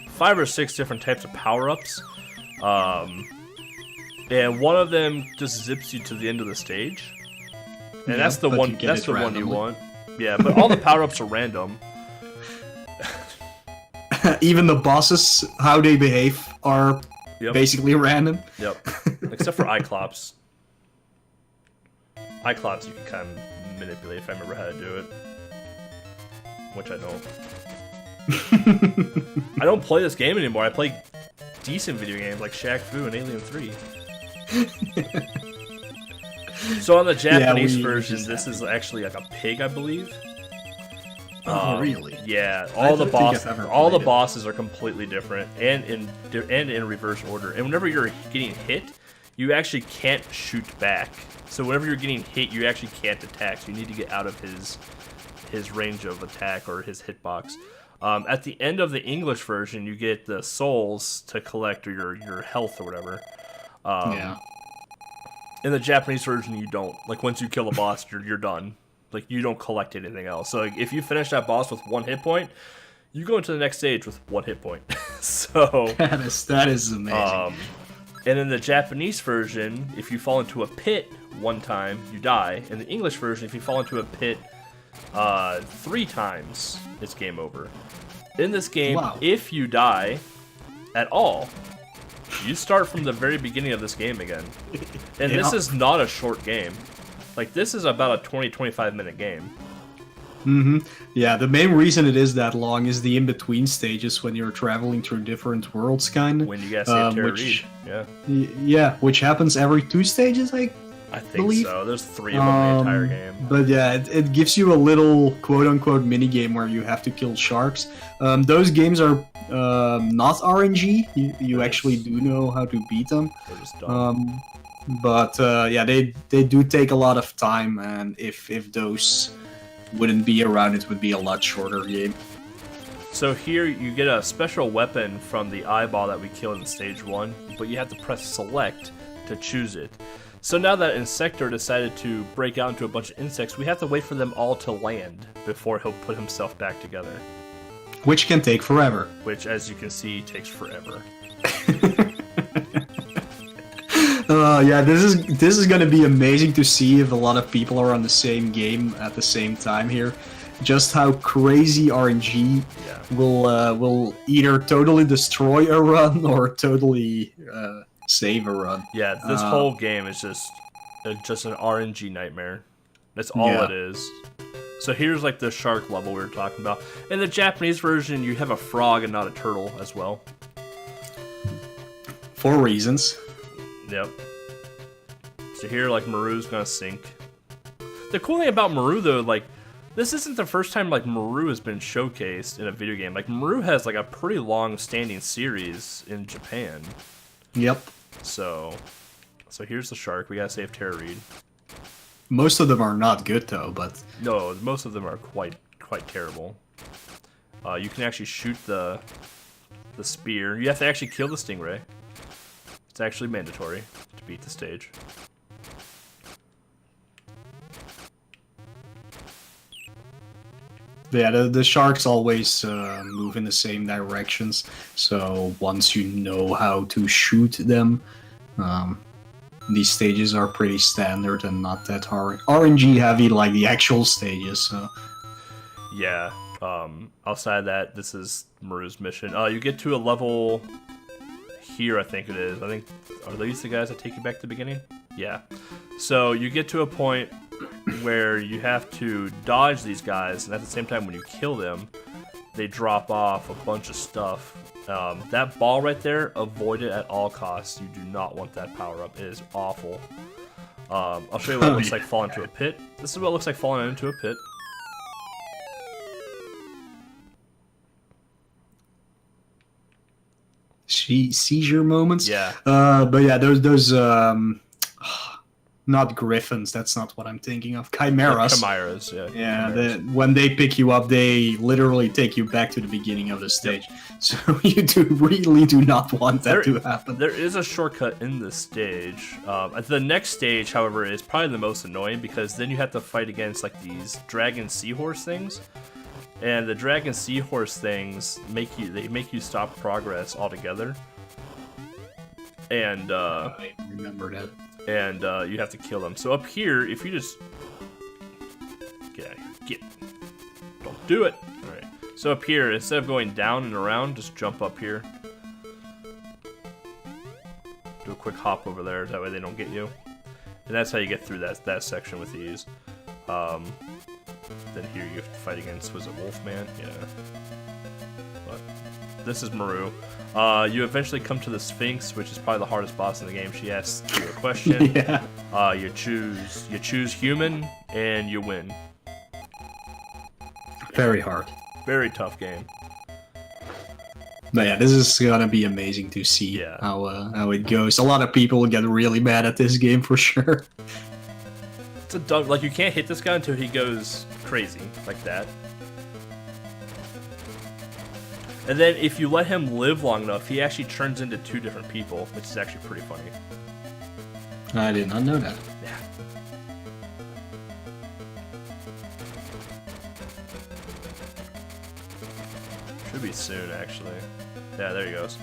5 or 6 different types of power-ups. and one of them just zips you to the end of the stage, and Yeah, that's the but one. you get That's it the one you randomly. want. Yeah, but all the power-ups are random. Even the bosses, how they behave, are Yep. basically random. Yep. Except for Iclops. Iclops you can kind of manipulate if I remember how to do it. Which I don't. I don't play this game anymore. I play decent video games like Shaq Fu and Alien 3. So on the Japanese we version, just this is actually like a pig, I believe. Oh, really? Yeah, I all the don't think I've bosses, ever all the played it. bosses are completely different, and in reverse order. And whenever you're getting hit, you actually can't shoot back. So whenever you're getting hit, you actually can't attack. So you need to get out of his range of attack or his hitbox. At the end of the English version, you get the souls to collect, or your health or whatever. Yeah. In the Japanese version, you don't. Like once you kill a boss, you're done. Like you don't collect anything else. So like, if you finish that boss with 1 hit point, you go into the next stage with 1 hit point. So That is amazing. and in the Japanese version, if you fall into a pit 1 time, you die. In the English version, if you fall into a pit 3 times, it's game over. In this game, Wow. if you die at all, you start from the very beginning of this game again. And this Yeah. is not a short game. Like, this is about a 20-25 minute game. Yeah, the main reason it is that long is the in-between stages when you're traveling through different worlds, kind of. When you gotta save Tara which, Reid. Yeah, Yeah, which happens every 2 stages, I think believe. so. There's 3 of them in the entire game. But yeah, it gives you a little quote-unquote mini-game where you have to kill sharks. Those games are not RNG. You actually do know how to beat them. They're just dumb. But yeah, they do take a lot of time, and if those wouldn't be around, it would be a lot shorter game. So here you get a special weapon from the eyeball that we killed in stage 1, but you have to press select to choose it. So now that Insector decided to break out into a bunch of insects, we have to wait for them all to land before he'll put himself back together. Which can take forever. Which, as you can see, takes forever. Yeah, this is gonna be amazing to see if a lot of people are on the same game at the same time here. Just how crazy RNG Yeah. will either totally destroy a run or totally save a run. Yeah, this whole game is just an RNG nightmare. That's all Yeah. it is. So here's like the shark level we were talking about. In the Japanese version, you have a frog and not a turtle as well. For reasons. Yep. So here, like, Maru's gonna sink. The cool thing about Maru, though, like, this isn't the first time, like, Maru has been showcased in a video game. Like, Maru has, like, a pretty long-standing series in Japan. Yep. So here's the shark. We gotta save Tara Reid. Most of them are not good though, but No, most of them are quite terrible. You can actually shoot the spear. You have to actually kill the stingray. It's actually mandatory to beat the stage. yeah, the sharks always move in the same directions. So once you know how to shoot them, these stages are pretty standard and not that hard. RNG heavy like the actual stages. So Yeah. Outside that, this is Maru's mission. You get to a level here, I think it is. I think, are these the guys that take you back to the beginning? Yeah. So you get to a point where you have to dodge these guys, and at the same time when you kill them, they drop off a bunch of stuff. That ball right there, avoid it at all costs. You do not want that power up. It is awful. I'll show you what it looks like falling into a pit. This is what it looks like falling into a pit. seizure moments. Yeah. But yeah, those not griffins. That's not what I'm thinking of. Chimeras. Chimeras, yeah. Yeah, Chimeras. when they pick you up, they literally take you back to the beginning of the stage. So you really do not want that to happen. There is a shortcut in this stage. The next stage, however, is probably the most annoying because then you have to fight against like these dragon seahorse things, and the dragon seahorse things make you stop progress altogether. And remember that. And you have to kill them. So up here, if you just get out of here, don't do it. All right. So up here, instead of going down and around, just jump up here. Do a quick hop over there. That way they don't get you. And that's how you get through that section with these. Then here you have to fight against, was it Wolfman? Yeah. But this is Maru. You eventually come to the Sphinx, which is probably the hardest boss in the game. She asks you a question. Yeah. You choose human, and you win. Very hard. Very tough game. But yeah, this is gonna be amazing to see how it goes. A lot of people get really mad at this game for sure. It's a dumb, like, you can't hit this guy until he goes crazy like that. And then if you let him live long enough, he actually turns into 2 different people, which is actually pretty funny. I did not know that. Yeah. Should be soon, actually. Yeah, there he goes.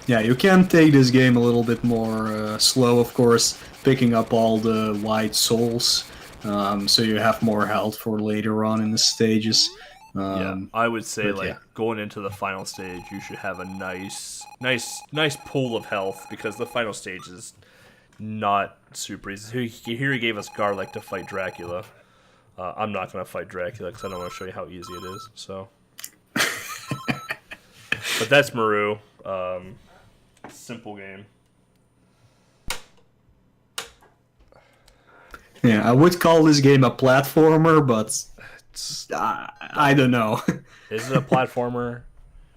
Yeah, you can take this game a little bit more slow, of course, picking up all the white souls, so you have more health for later on in the stages. Yeah, I would say, like, yeah. going into the final stage, you should have a nice pool of health, because the final stage is not super easy. Here he gave us Garlic to fight Dracula. I'm not going to fight Dracula, because I don't want to show you how easy it is, so. But that's Maru. Simple game. Yeah, I would call this game a platformer, but I don't know. Is it a platformer?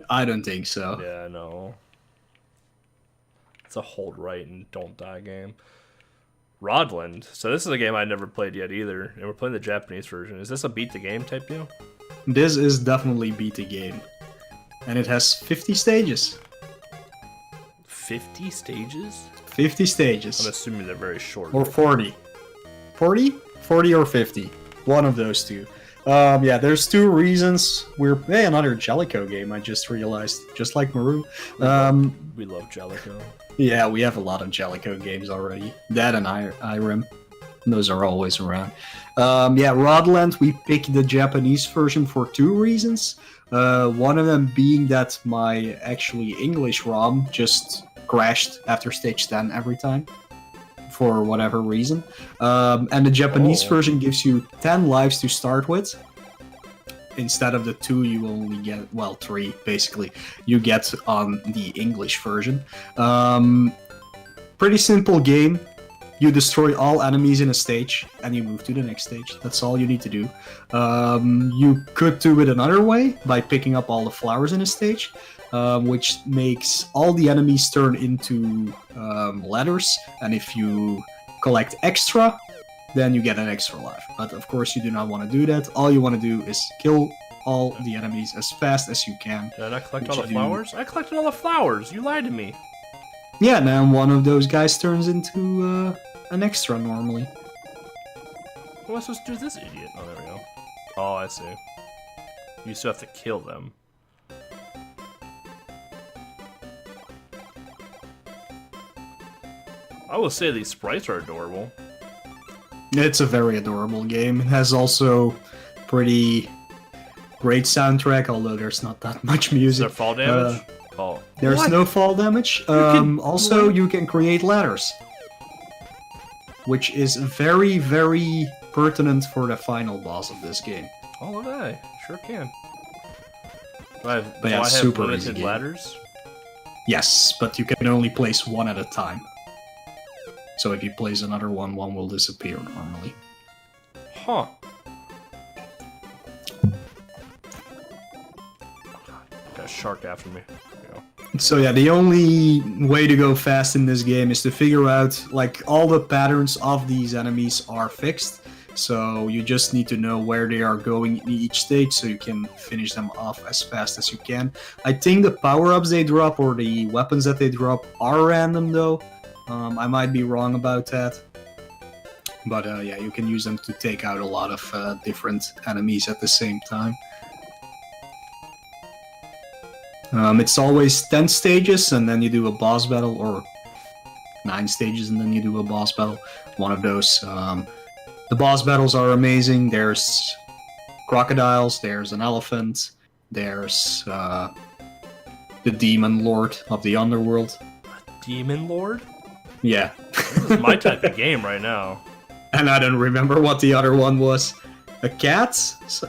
I don't think so. Yeah, no. It's a hold right and don't die game. Rodland. So this is a game I never played yet either, and we're playing the Japanese version. Is this a beat the game type deal? This is definitely beat the game. And it has 50 stages. 50 stages? 50 stages. I'm assuming they're very short. Or 40. 40? 40 or 50. One of those two. Yeah, there's 2 reasons. Hey, another Jellicoe game, I just realized. Just like Maru. We love Jellicoe. Yeah, we have a lot of Jellicoe games already. That and Irem. Those are always around. Yeah, Rodland, we picked the Japanese version for 2 reasons. One of them being that my actually English ROM just crashed after stage 10 every time. For whatever reason. And the Japanese version gives you 10 lives to start with. Instead of the 2 you only get, well, 3 basically, you get on the English version. Pretty simple game. You destroy all enemies in a stage, and you move to the next stage. That's all you need to do. You could do it another way, by picking up all the flowers in a stage, which makes all the enemies turn into letters, and if you collect extra, then you get an extra life. But of course you do not want to do that. All you want to do is kill all the enemies as fast as you can. Did I not collect all the flowers? I collected all the flowers! You lied to me! Yeah, now one of those guys turns into an extra normally. What am I supposed to do with this idiot? Oh, there we go. Oh, I see. You still have to kill them. I will say these sprites are adorable. It's a very adorable game. It has also pretty great soundtrack, although there's not that much music. Is there fall damage? Oh. There's What? no fall damage. Also, you can create ladders. Which is very, very pertinent for the final boss of this game. Oh, look at that. Sure can. Do I have, But yeah, do I have super easy limited game. ladders? Yes, but you can only place one at a time. So if you place another one, one will disappear normally. Huh. Got a shark after me. There we go. So yeah, the only way to go fast in this game is to figure out, like, all the patterns of these enemies are fixed. So you just need to know where they are going in each stage so you can finish them off as fast as you can. I think the power-ups they drop or the weapons that they drop are random though. I might be wrong about that. But yeah, you can use them to take out a lot of different enemies at the same time. It's always 10 stages, and then you do a boss battle, or 9 stages, and then you do a boss battle. One of those. The boss battles are amazing. There's crocodiles, there's an elephant, there's the demon lord of the underworld. Demon Lord? Yeah. This is my type of game right now. And I don't remember what the other one was. A cat?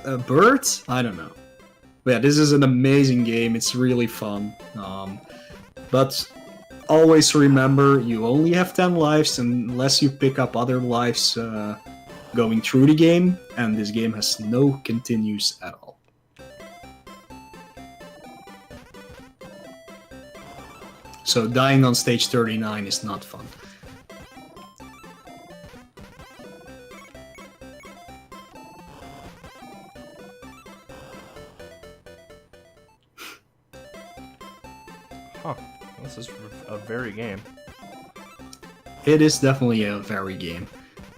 A bird? I don't know. But yeah, this is an amazing game. It's really fun. But always remember, you only have 10 lives unless you pick up other lives going through the game. And this game has no continues at all. So dying on stage 39 is not fun. Huh. This is a very game. It is definitely a very game.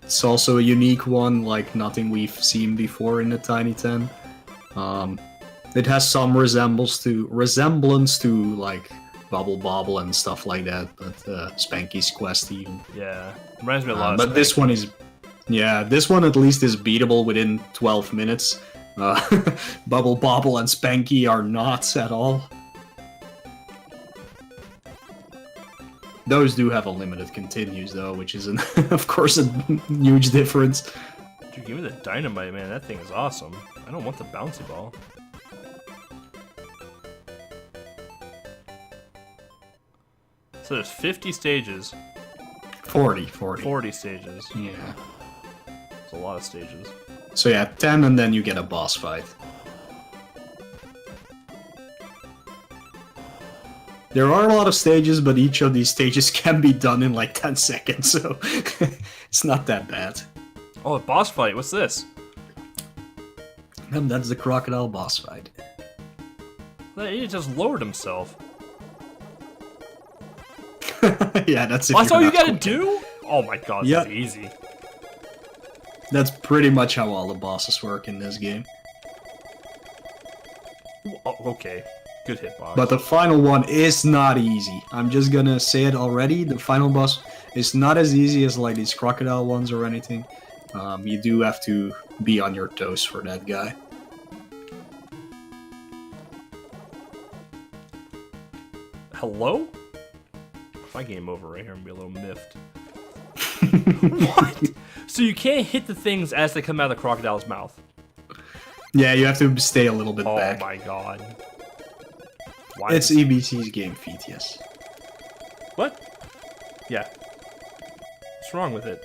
It's also a unique one, like nothing we've seen before in the Tiny 10. It has some resemblance to like Bubble Bobble and stuff like that, but Spanky's Quest even. Yeah, reminds me a lot of But Spanky. this one is, yeah, this one at least is beatable within 12 minutes. Bubble Bobble and Spanky are not at all. Those do have a limited continues though, which is, of course, a huge difference. Dude, give me the dynamite, man. That thing is awesome. I don't want the bouncy ball. So there's 50 stages. 40. 40 stages. Yeah. It's a lot of stages. So yeah, 10 and then you get a boss fight. There are a lot of stages, but each of these stages can be done in like 10 seconds, so it's not that bad. Oh, a boss fight. What's this? And that's the crocodile boss fight. He just lowered himself. Yeah, that's it. That's all you gotta do? Oh my god, Yeah. this is easy. That's pretty much how all the bosses work in this game. Oh, okay. Good hitbox. But the final one is not easy. I'm just gonna say it already. The final boss is not as easy as like these crocodile ones or anything. You do have to be on your toes for that guy. Hello? If I game over right here, I'm gonna be a little miffed. What? So you can't hit the things as they come out of the crocodile's mouth? Yeah, you have to stay a little bit Oh back. my god. Why It's is- EBC's game feat, yes. What? Yeah. What's wrong with it?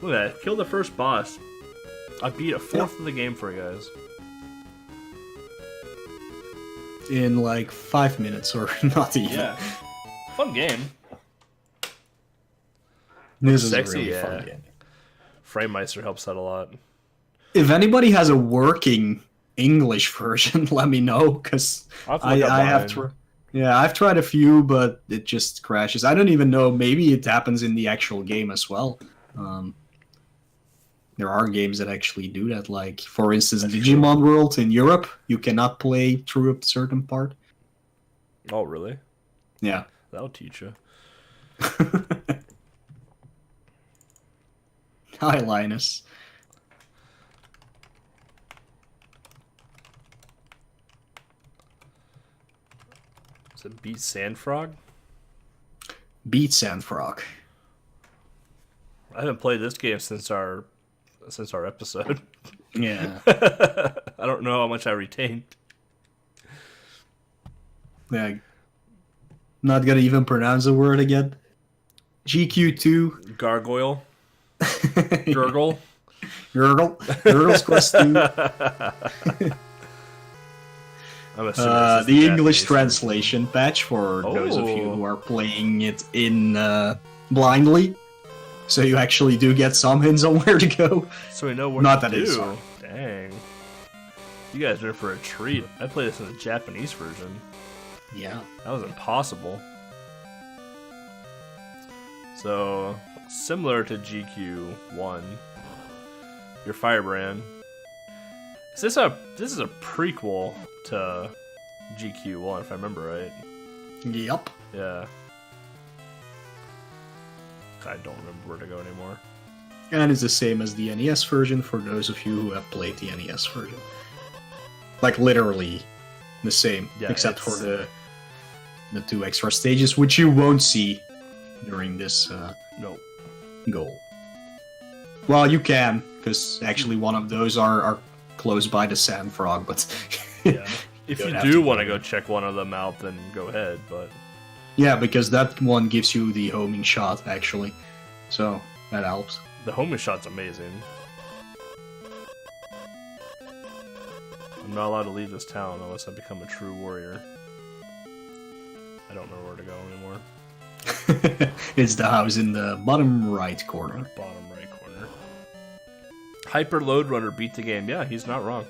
Look at that. Kill the first boss. I beat a fourth of the game for you guys. In like 5 minutes or not even. Yeah. Fun game. This is Sexy, a really yeah. fun game. FrameMeister helps out a lot. If anybody has a working English version, let me know, because I'll have to look up I have mine. to. Yeah, I've tried a few, but it just crashes. I don't even know. Maybe it happens in the actual game as well. There are games that actually do that. Like, for instance, Digimon World in Europe, you cannot play through a certain part. Oh, really? Yeah. That'll teach you. Hi, Linus. Is it Beat Sandfrog? Beat Sandfrog. I haven't played this game since our episode. Yeah. I don't know how much I retained. Yeah. Not gonna even pronounce the word again. GQ2. Gargoyle. Gurgle. Gurgle. Gurgle's Quest 2. I'm assuming this is The English Japanese. translation patch for those of you Oh. who are playing it in blindly. So you actually do get some hints on where to go. So we know what Not to that it's do. hard. Dang. You guys are in for a treat. I played this in the Japanese version. Yeah. That was impossible. So, similar to GQ1, your Firebrand. This is a prequel to GQ1, if I remember right. Yup. Yeah. I don't remember where to go anymore. And it's the same as the NES version for those of you who have played the NES version. Like literally the same, Yeah, except for the 2 extra stages, which you won't see during this Nope. goal. Well, you can, because actually one of those are close by the Sand Frog, but Yeah. If don't you have do to want to go. go check one of them out, then go ahead, but... yeah, because that one gives you the homing shot, actually. So, that helps. The homing shot's amazing. I'm not allowed to leave this town unless I become a true warrior. I don't know where to go anymore. It's the house in the bottom right corner. Bottom right corner. Hyper Load Runner beat the game. Yeah, he's not wrong.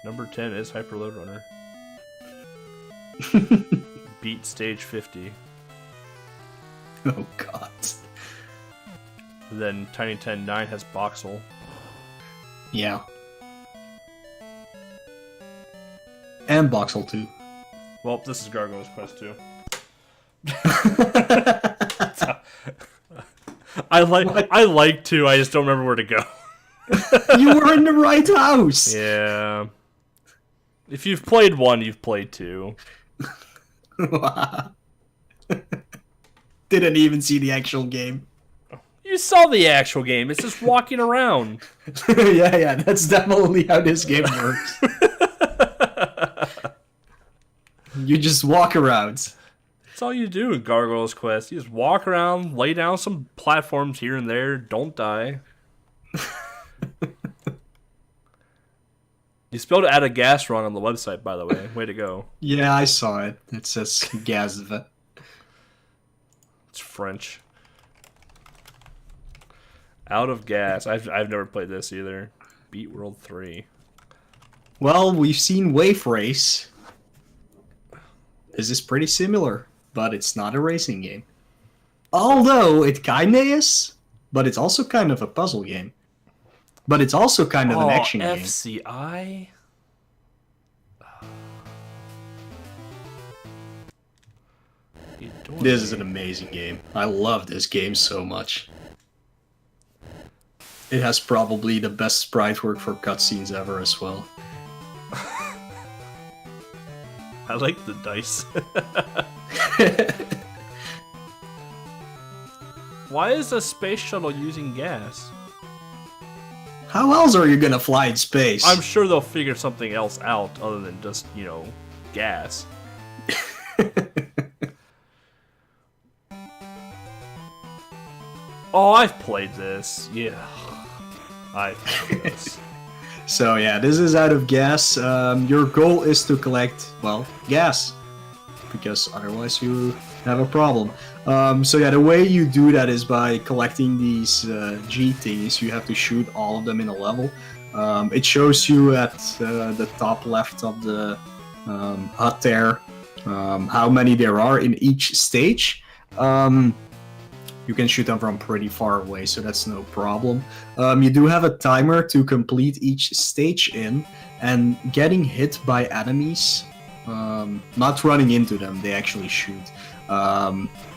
Number 10 is Hyper Load Runner. Beat stage 50. Oh god. Then Tiny 10 9 has Boxel. Yeah. And Boxel too. Well, this is Gargoyle's Quest 2. I like 2, I just don't remember where to go. You were in the right house! Yeah. If you've played 1, you've played 2. Didn't even see the actual game. You saw the actual game. It's just walking around. Yeah, that's definitely how this game works. You just walk around. That's all you do in Gargoyle's Quest. You just walk around, lay down some platforms here and there, don't die. You spelled out of gas wrong on the website, by the way. Way to go. Yeah, I saw it. It says Gazva. It's French. Out of gas. I've never played this either. Beat World 3. Well, we've seen Wave Race. This is pretty similar, but it's not a racing game. Although it kinda is, but it's also kind of a puzzle game. But it's also kind of an action game. FCI? This is an amazing game. I love this game so much. It has probably the best sprite work for cutscenes ever as well. I like the dice. Why is a space shuttle using gas? How else are you gonna fly in space? I'm sure they'll figure something else out other than just, gas. Oh, I've played this. Yeah. I've played this. So yeah, this is out of gas. Your goal is to collect, well, gas. Because otherwise you have a problem. So yeah, the way you do that is by collecting these G things. You have to shoot all of them in a level. It shows you at the top left of the HUD there how many there are in each stage. You can shoot them from pretty far away, so that's no problem. You do have a timer to complete each stage in, and getting hit by enemies, not running into them, they actually shoot.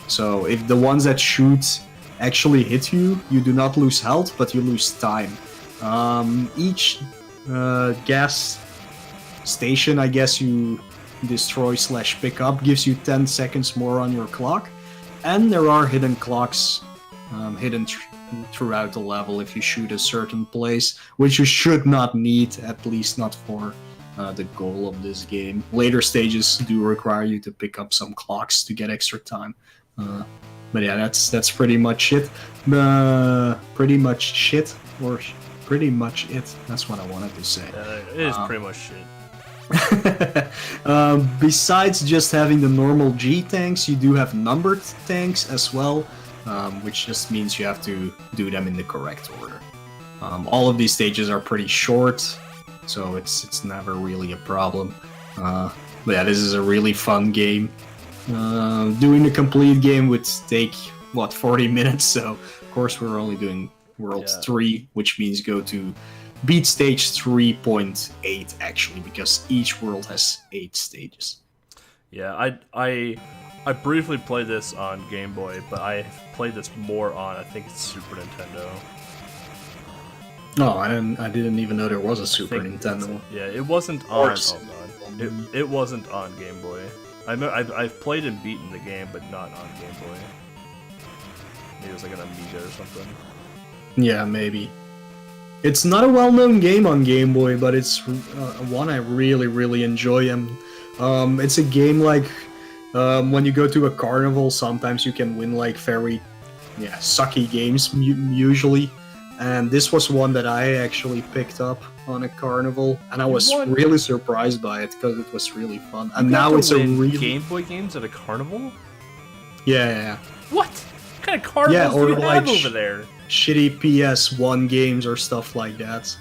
So if the ones that shoot actually hit you, you do not lose health, but you lose time. Each gas station, I guess, you destroy / pick up gives you 10 seconds more on your clock. And there are hidden clocks hidden throughout the level if you shoot a certain place, which you should not need, at least not for the goal of this game. Later stages do require you to pick up some clocks to get extra time. But yeah, that's pretty much it. Pretty much it. That's what I wanted to say. It is pretty much shit. Besides just having the normal G tanks, you do have numbered tanks as well, which just means you have to do them in the correct order. All of these stages are pretty short, so it's never really a problem. But yeah, this is a really fun game. Doing the complete game would take, 40 minutes, so of course we're only doing World 3, which means go to beat stage 3.8 actually, because each world has 8 stages. Yeah, I briefly played this on Game Boy, but I played this more on, I think it's Super Nintendo. Oh, I didn't even know there was a Super Nintendo. Yeah, it wasn't on. Oh god, it wasn't on Game Boy. I've played and beaten the game, but not on Game Boy. Maybe it was like an Amiga or something. Yeah, maybe. It's not a well-known game on Game Boy, but it's one I really enjoy. And it's a game like when you go to a carnival, sometimes you can win like very sucky games usually. And this was one that I actually picked up on a carnival, and I was really surprised by it because it was really fun. And now it's a real Game Boy games at a carnival. Yeah. What kind of carnivals do you have over there? Shitty PS1 games or stuff like that.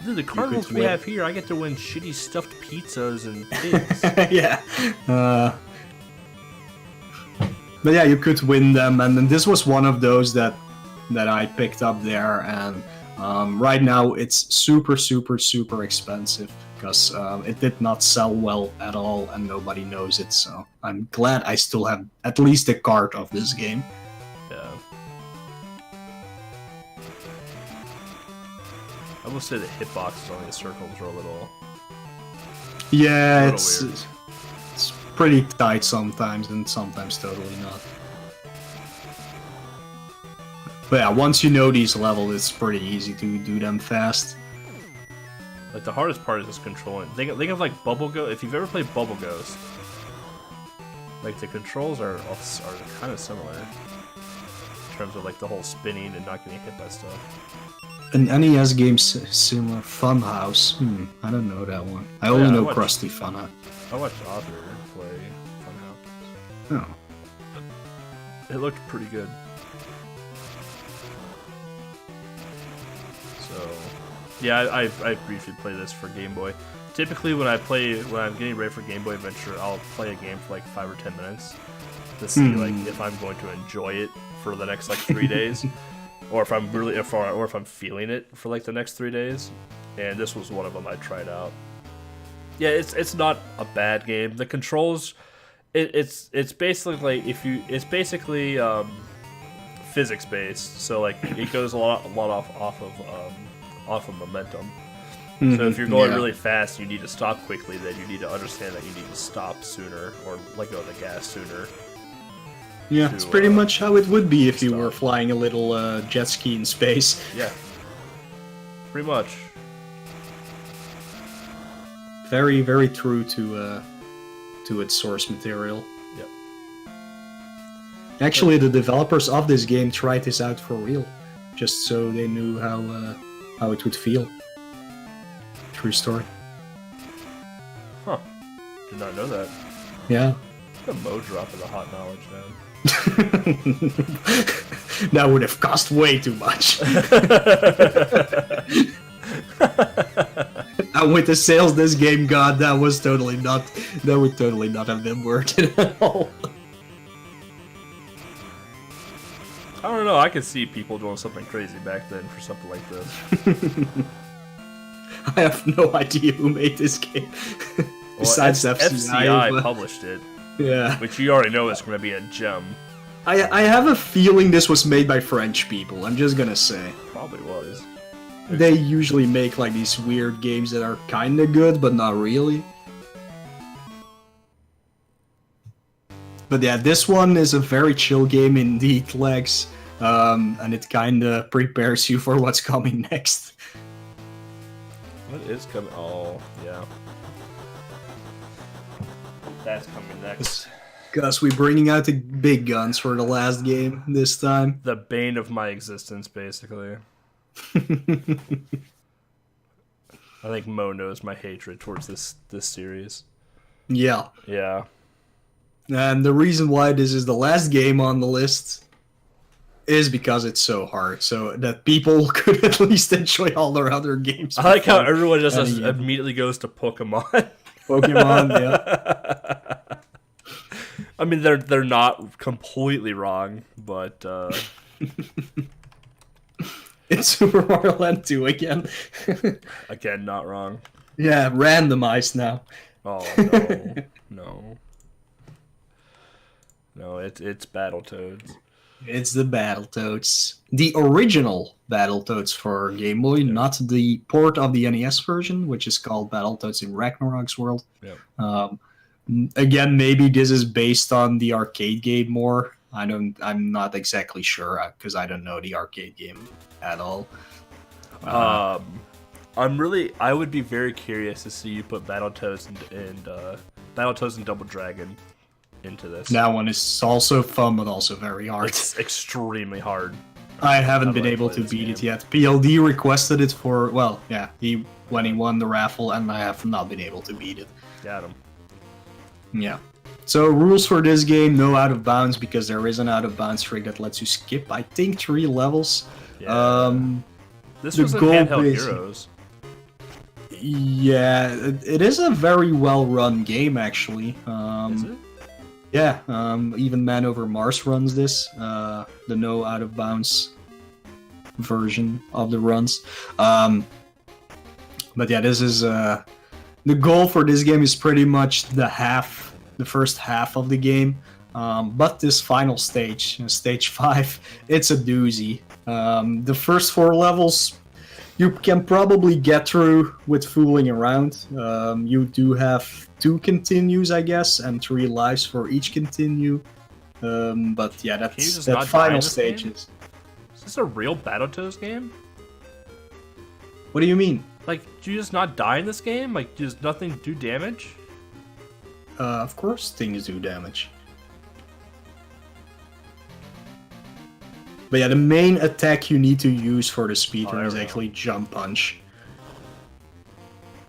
Dude, the carnivals we have here, I get to win shitty stuffed pizzas and pigs. Yeah. But yeah, you could win them, and then this was one of those that I picked up there, and right now it's super expensive because it did not sell well at all and nobody knows it, so I'm glad I still have at least a card of this game. Yeah. I will say the hitboxes on these circles are a little... Yeah, it's pretty tight sometimes and sometimes totally not. But yeah, once you know these levels, it's pretty easy to do them fast. Like, the hardest part is just controlling. Think of like Bubble Ghost. If you've ever played Bubble Ghost, like the controls are kind of similar in terms of like the whole spinning and not getting hit by stuff. An NES game similar, Funhouse. I don't know that one. I only know Krusty Funhouse. I watched Author play Funhouse. Oh. It looked pretty good. So, yeah, I briefly play this for Game When I'm getting ready for Game Boy Adventure, I'll play a game for like 5 or 10 minutes to see like if I'm going to enjoy it for the next like 3 days, or if I'm feeling it for like the next 3 days. And this was one of them I tried out. Yeah, it's not a bad game. The controls, it's basically physics based, so like it goes a lot off of momentum. So if you're going really fast, you need to stop quickly. Then you need to understand that you need to stop sooner or let go of the gas sooner. Yeah, it's pretty much how it would be if you were flying a little jet ski in space. Yeah, pretty much. Very true to its source material. Yep. Actually, the developers of this game tried this out for real, just so they knew how it would feel. True story. Huh. Did not know that. Yeah. A mo drop of the hot knowledge, man. That would have cost way too much. And with the sales this game got, that would totally not have been worth it at all. I don't know, I could see people doing something crazy back then for something like this. I have no idea who made this game. Besides FCI but... published it. Yeah. Which you already know is going to be a gem. I have a feeling this was made by French people, I'm just gonna say. Probably was. They usually make like these weird games that are kinda good, but not really. But yeah, this one is a very chill game indeed, Lex. And it kinda prepares you for what's coming next. What is coming? Oh, yeah. That's coming next. Because we're bringing out the big guns for the last game this time. The bane of my existence, basically. I think Mo knows my hatred towards this series. Yeah. Yeah. And the reason why this is the last game on the list is because it's so hard, so that people could at least enjoy all their other games. I like how everyone just immediately goes to Pokemon. Pokemon, yeah. I mean, they're not completely wrong, but It's Super Mario Land 2 again. Again, not wrong. Yeah, randomized now. Oh no, no, no! It's Battletoads. It's the Battletoads. The original Battletoads for Game Boy, not the port of the NES version, which is called Battletoads in Ragnarok's World. Yep. Again, maybe this is based on the arcade game more. I'm not exactly sure because I don't know the arcade game at all. I would be very curious to see you put Battletoads and Double Dragon into this. That one is also fun, but also very hard. It's extremely hard. I haven't been able to beat it yet. PLD requested it for, well, yeah, when he won the raffle, and I have not been able to beat it. Got him. Yeah. So rules for this game: no out of bounds, because there is an out of bounds trick that lets you skip, I think, 3 levels. Yeah. This was in goal Handheld is- Heroes. Yeah, it is a very well run game, actually. Is it? Yeah, even Man Over Mars runs this, the no out of bounds version of the runs. But yeah, this is the goal for this game is pretty much the first half of the game. But this final stage, stage 5, it's a doozy. The first 4 levels you can probably get through with fooling around. You do have 2 continues, I guess, and 3 lives for each continue. But yeah, Can you that's just that not die final in this game? stages. Is this a real Battletoads game? What do you mean? Like, do you just not die in this game? Like, does nothing do damage? Of course, things do damage. But yeah, the main attack you need to use for the speedrun there is we go. actually Jump Punch.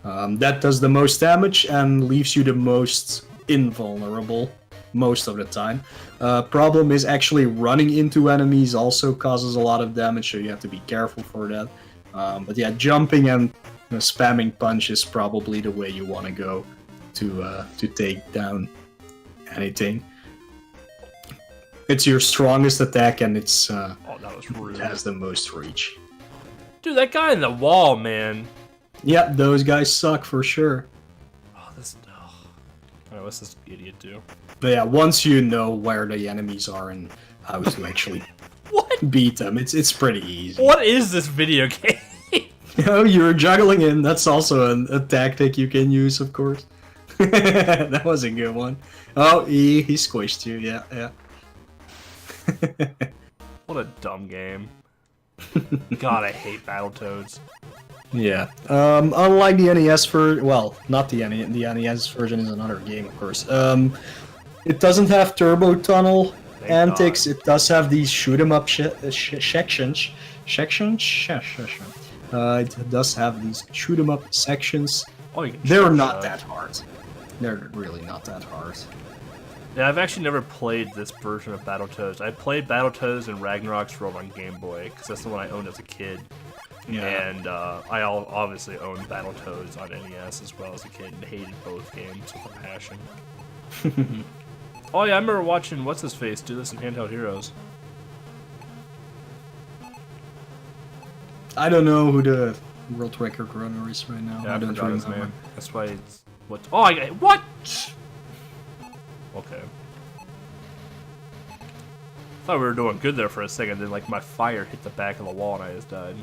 That does the most damage and leaves you the most invulnerable most of the time. Problem is actually running into enemies also causes a lot of damage, so you have to be careful for that. But yeah, jumping and spamming punch is probably the way you want to go to take down anything. It's your strongest attack, and it Oh, that was rude. has the most reach. Dude, that guy in the wall, man. Yep, those guys suck for sure. Oh, this. Oh. Alright, what's this idiot do? But yeah, once you know where the enemies are and how to actually What? beat them, it's pretty easy. What is this video game? Oh, you're juggling him. That's also a tactic you can use, of course. That was a good one. Oh, he squished you. Yeah, yeah. What a dumb game. God, I hate Battletoads. Yeah. Unlike the NES well, not the NES. The NES version is another game, of course. It doesn't have turbo tunnel Thank antics. God. It does have these shoot 'em up sections. It does have these shoot 'em up sections. Oh, you can They're shove not stuff. that hard. They're really not that hard. Yeah, I've actually never played this version of Battletoads. I played Battletoads and Ragnarok's World on Game Boy, because that's the one I owned as a kid. Yeah. And I obviously owned Battletoads on NES as well as a kid, and hated both games with a passion. Oh yeah, I remember watching What's-His-Face do this in Handheld Heroes. I don't know who the world record runner is right now. Yeah, I don't forgot his remember. name. That's why it's... What? Oh, what? Okay. Thought we were doing good there for a second, then like my fire hit the back of the wall and I just died.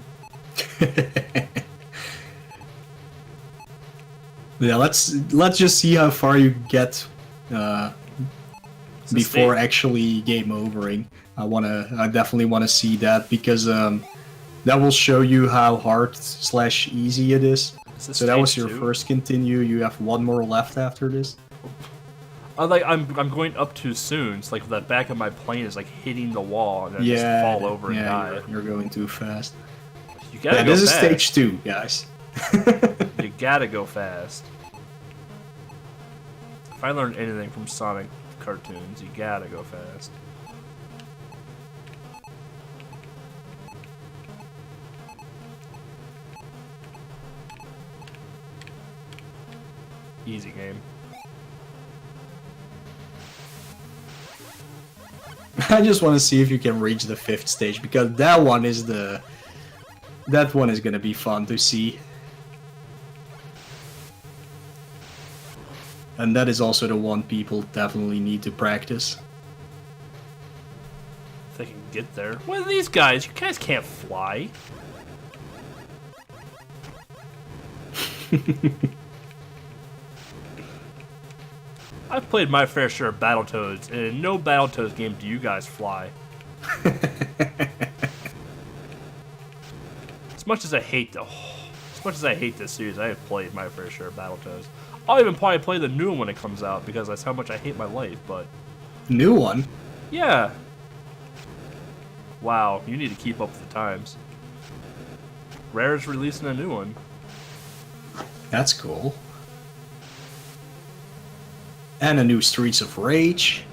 Yeah, let's just see how far you get before actually game overing. I definitely wanna see that because that will show you how hard / easy it is. Is this So that was stage your 2? first continue. You have one more left after this. I'm going up too soon. So like the back of my plane is like hitting the wall and then just Yeah, fall over and yeah, die. you're going too fast. You gotta Yeah, go this is fast. stage 2, guys. You gotta go fast. If I learned anything from Sonic cartoons, you gotta go fast. Easy game. I just want to see if you can reach the 5th stage because that one is the That one is gonna be fun to see. And that is also the one people definitely need to practice. If they can get there. What are these guys? You guys can't fly. I've played my fair share of Battletoads, and in no Battletoads game do you guys fly. As much as I hate this series, I have played my fair share of Battletoads. I'll even probably play the new one when it comes out because that's how much I hate my life. But New one? yeah, wow, you need to keep up with the times. Rare's releasing a new one. That's cool. And a new Streets of Rage.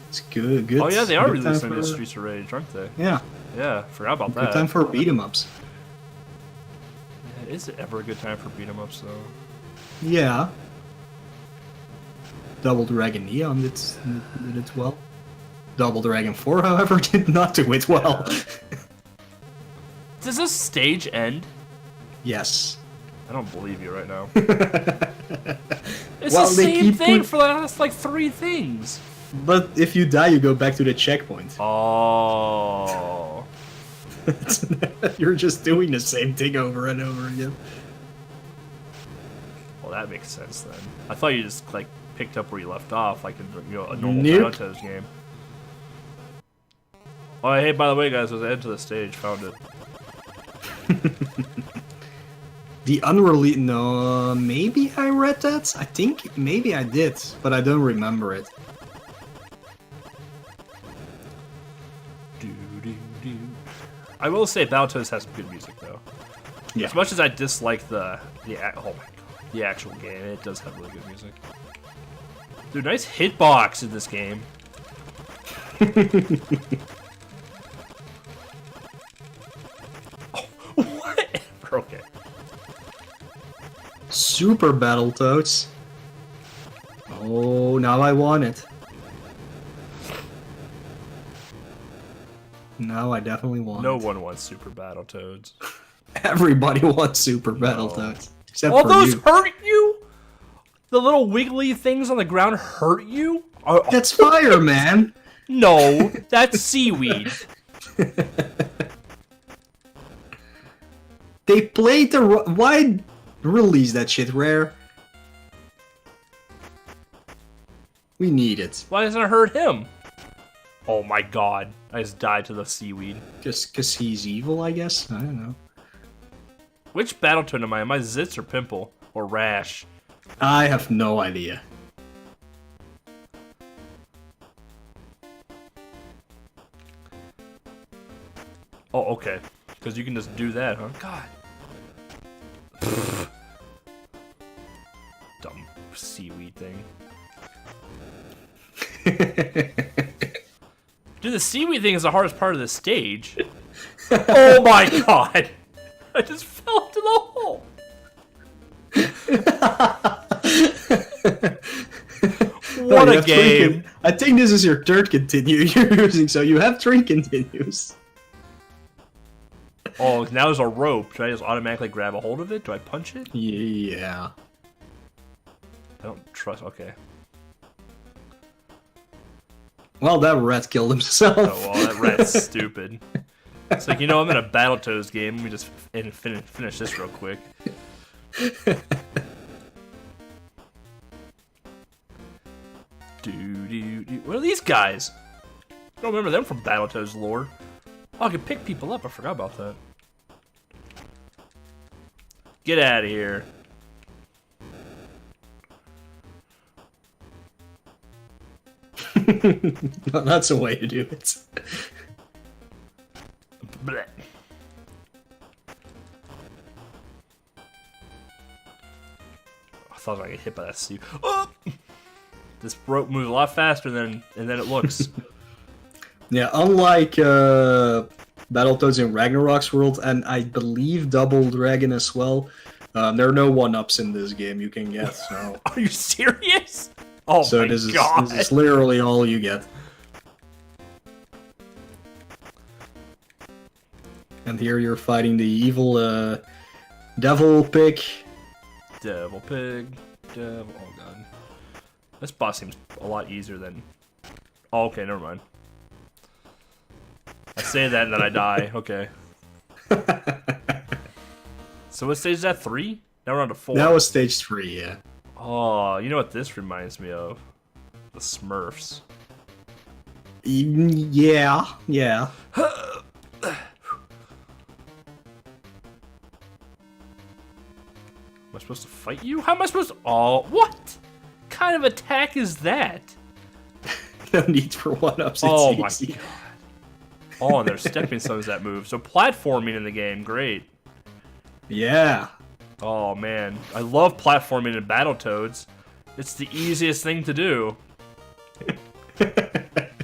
It's good. Oh yeah, they are good time releasing a new for- Streets of Rage, aren't they? Yeah, Yeah, forgot about good that. time for beat 'em ups. Yeah, is it ever a good time for beat 'em ups though? Yeah. Double Dragon Neon did it well. Double Dragon 4, however, did not do it well. Does this stage end? Yes. I don't believe you right now. It's Well, the they same keep thing put- for the last like 3 things. But if you die, you go back to the checkpoint. Oh. You're just doing the same thing over and over again. Well, that makes sense then. I thought you just like picked up where you left off, like in a normal Nope. Battletoads game. Oh, hey, by the way, guys, there's an end to the stage. Found it. The unreleased... No, maybe I read that? I think maybe I did, but I don't remember it. Doo-doo-doo. I will say Battletoads has some good music though. Yeah. As much as I dislike the actual game, it does have really good music. Dude, nice hitbox in this game. Oh, whatever. Okay. Super Battletoads. Oh, now I want it. Now I definitely want No it. one wants Super Battletoads. Everybody wants Super Battletoads. Except All for those you. hurt you? The little wiggly things on the ground hurt you? That's fire, man! No, that's seaweed. They played the... Why release that shit, Rare? We need it. Why doesn't it hurt him? Oh my god. I just died to the seaweed. Just because he's evil, I guess? I don't know. Which Battletoad am I? Am I Zitz or Pimple? Or Rash? I have no idea. Oh, okay. Because you can just do that, huh? God. Dumb seaweed thing. Dude, the seaweed thing is the hardest part of the stage. Oh my god! I just fell into the hole! What Oh, you a have three game! I think this is your third continue you're using, so you have 3 continues. Oh, now there's a rope. Do I just automatically grab a hold of it? Do I punch it? Yeah. I don't trust. Okay. Well, that rat killed himself. Oh, well, that rat's stupid. It's like, you know, I'm in a Battletoads game. Let me just finish this real quick. What are these guys? I don't remember them from Battletoads lore. Oh, I can pick people up. I forgot about that. Get out of here. No, that's a way to do it. Blech. I thought I would get hit by that sea. Oh! This rope moves a lot faster than it looks. Yeah, unlike Battletoads in Ragnarok's world, and I believe Double Dragon as well, there are no 1-ups in this game you can get, so... Are you serious? Oh So my this god! is literally all you get. And here you're fighting the evil devil pig. Devil pig. Devil. Oh god. This boss seems a lot easier than. Oh, okay, never mind. I say that and then I die. Okay. So what stage is that? 3? Now we're on to 4. That was stage 3, yeah. Oh, you know what this reminds me of? The Smurfs. Yeah, yeah. Am I supposed to fight you? How am I supposed to... Oh, what kind of attack is that? No need for one-ups, it's Oh easy. my god. Oh, and there's stepping stones that move. So platforming in the game, great. Yeah. Oh man, I love platforming in Battletoads. It's the easiest thing to do.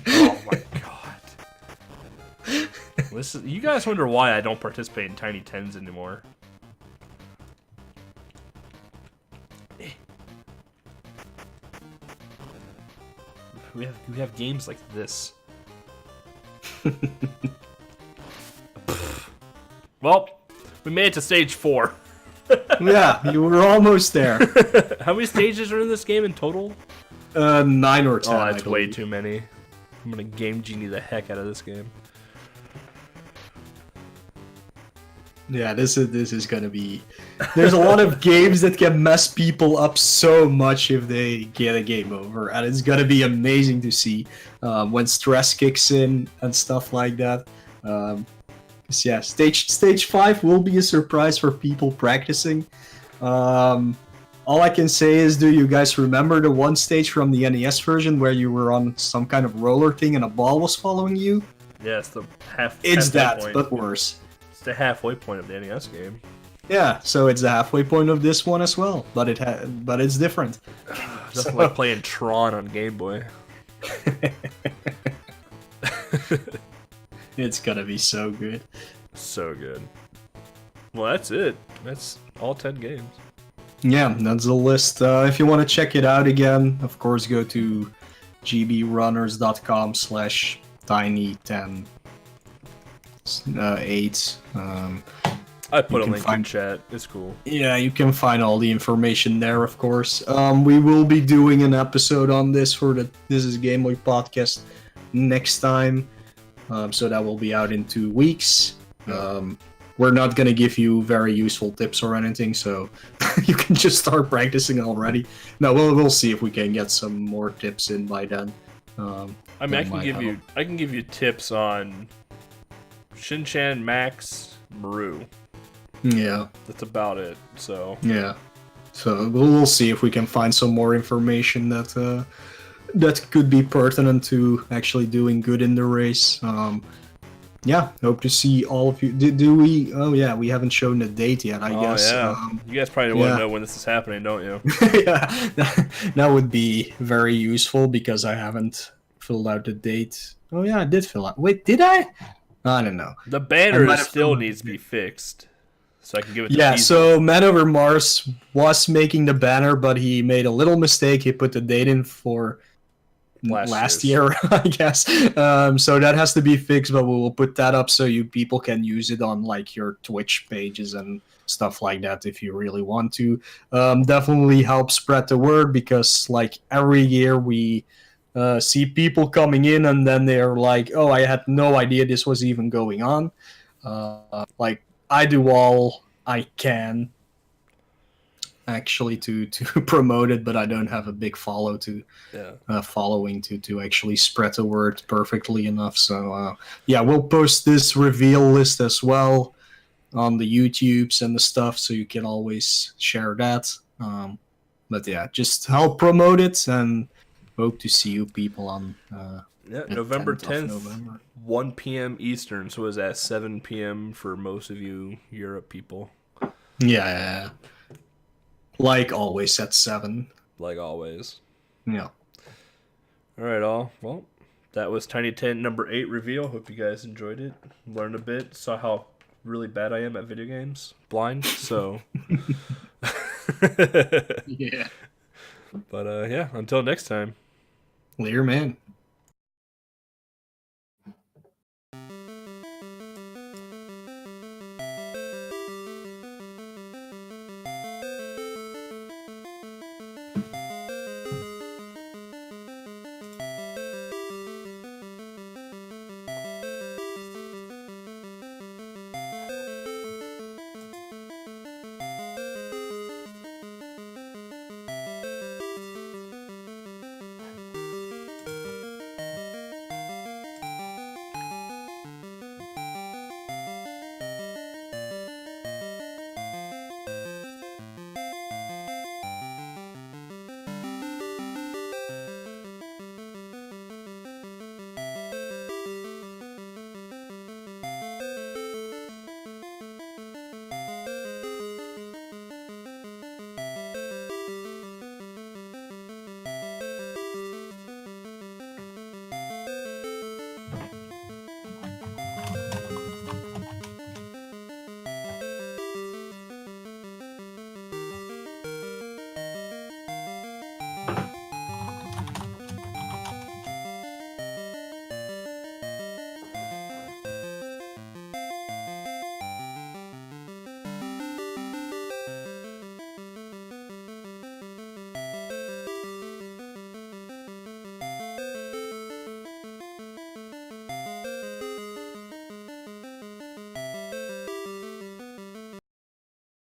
Oh my god. Listen, you guys wonder why I don't participate in Tiny Tens anymore. We have games like this. Well, we made it to stage 4. Yeah, you were almost there. How many stages are in this game in total? 9 or 10. Oh, I that's way believe. too many. I'm gonna Game Genie the heck out of this game. Yeah, this is gonna be. There's a lot of games that can mess people up so much if they get a game over, and it's gonna be amazing to see when stress kicks in and stuff like that. 'Cause yeah, stage 5 will be a surprise for people practicing. All I can say is, do you guys remember the one stage from the NES version where you were on some kind of roller thing and a ball was following you? Yeah, it's the half. It's halfway that, point. but worse. It's the halfway point of the NES game. Yeah, so it's the halfway point of this one as well, but it's different. Nothing like playing Tron on Game Boy. It's gonna be so good. So good. Well, that's it. That's all 10 games. Yeah, that's the list. If you want to check it out again, of course, go to gbrunners.com/tiny10 8. I put You a can link in find- chat. It's cool. Yeah, you can find all the information there, of course. We will be doing an episode on this for the This Is Game Boy podcast next time. So that will be out in 2 weeks. We're not going to give you very useful tips or anything, so you can just start practicing already. No, we'll see if we can get some more tips in by then. I mean, that I can might give you. help. I can give you tips on Shinchan, Max, Maru. Yeah, That's about it. So yeah. So we'll see if we can find some more information that that could be pertinent to actually doing good in the race. Yeah, hope to see all of you. Do we? Oh yeah, we haven't shown the date yet. I guess. yeah, you guys probably want yeah. to know when this is happening, don't you? Yeah, that would be very useful because I haven't filled out the date. Oh yeah, I did fill out. Wait, did I? I don't know. The I banner might have still filled- needs to be fixed, so I can give it. To Yeah, Diesel. so Man Over Mars was making the banner, but he made a little mistake. He put the date in for last year, I guess. So that has to be fixed, but we will put that up so you people can use it on like your Twitch pages and stuff like that if you really want to. Definitely help spread the word because like every year we see people coming in and then they're like, "Oh, I had no idea this was even going on." Like I do all I can actually to promote it, but I don't have a big following to actually spread the word perfectly enough. So yeah, we'll post this reveal list as well on the YouTubes and the stuff, so you can always share that. But yeah, just help promote it and hope to see you people on Yeah, the November 10th of 10th, November. 1 p.m. Eastern, so is that 7 p.m. for most of you Europe people, Yeah, like always at 7. like always. Yeah. All right, all. Well, that was Tiny 10 number 8 reveal. Hope you guys enjoyed it. Learned a bit. Saw how really bad I am at video games. Blind, so. Yeah. But yeah, until next time. Later, man.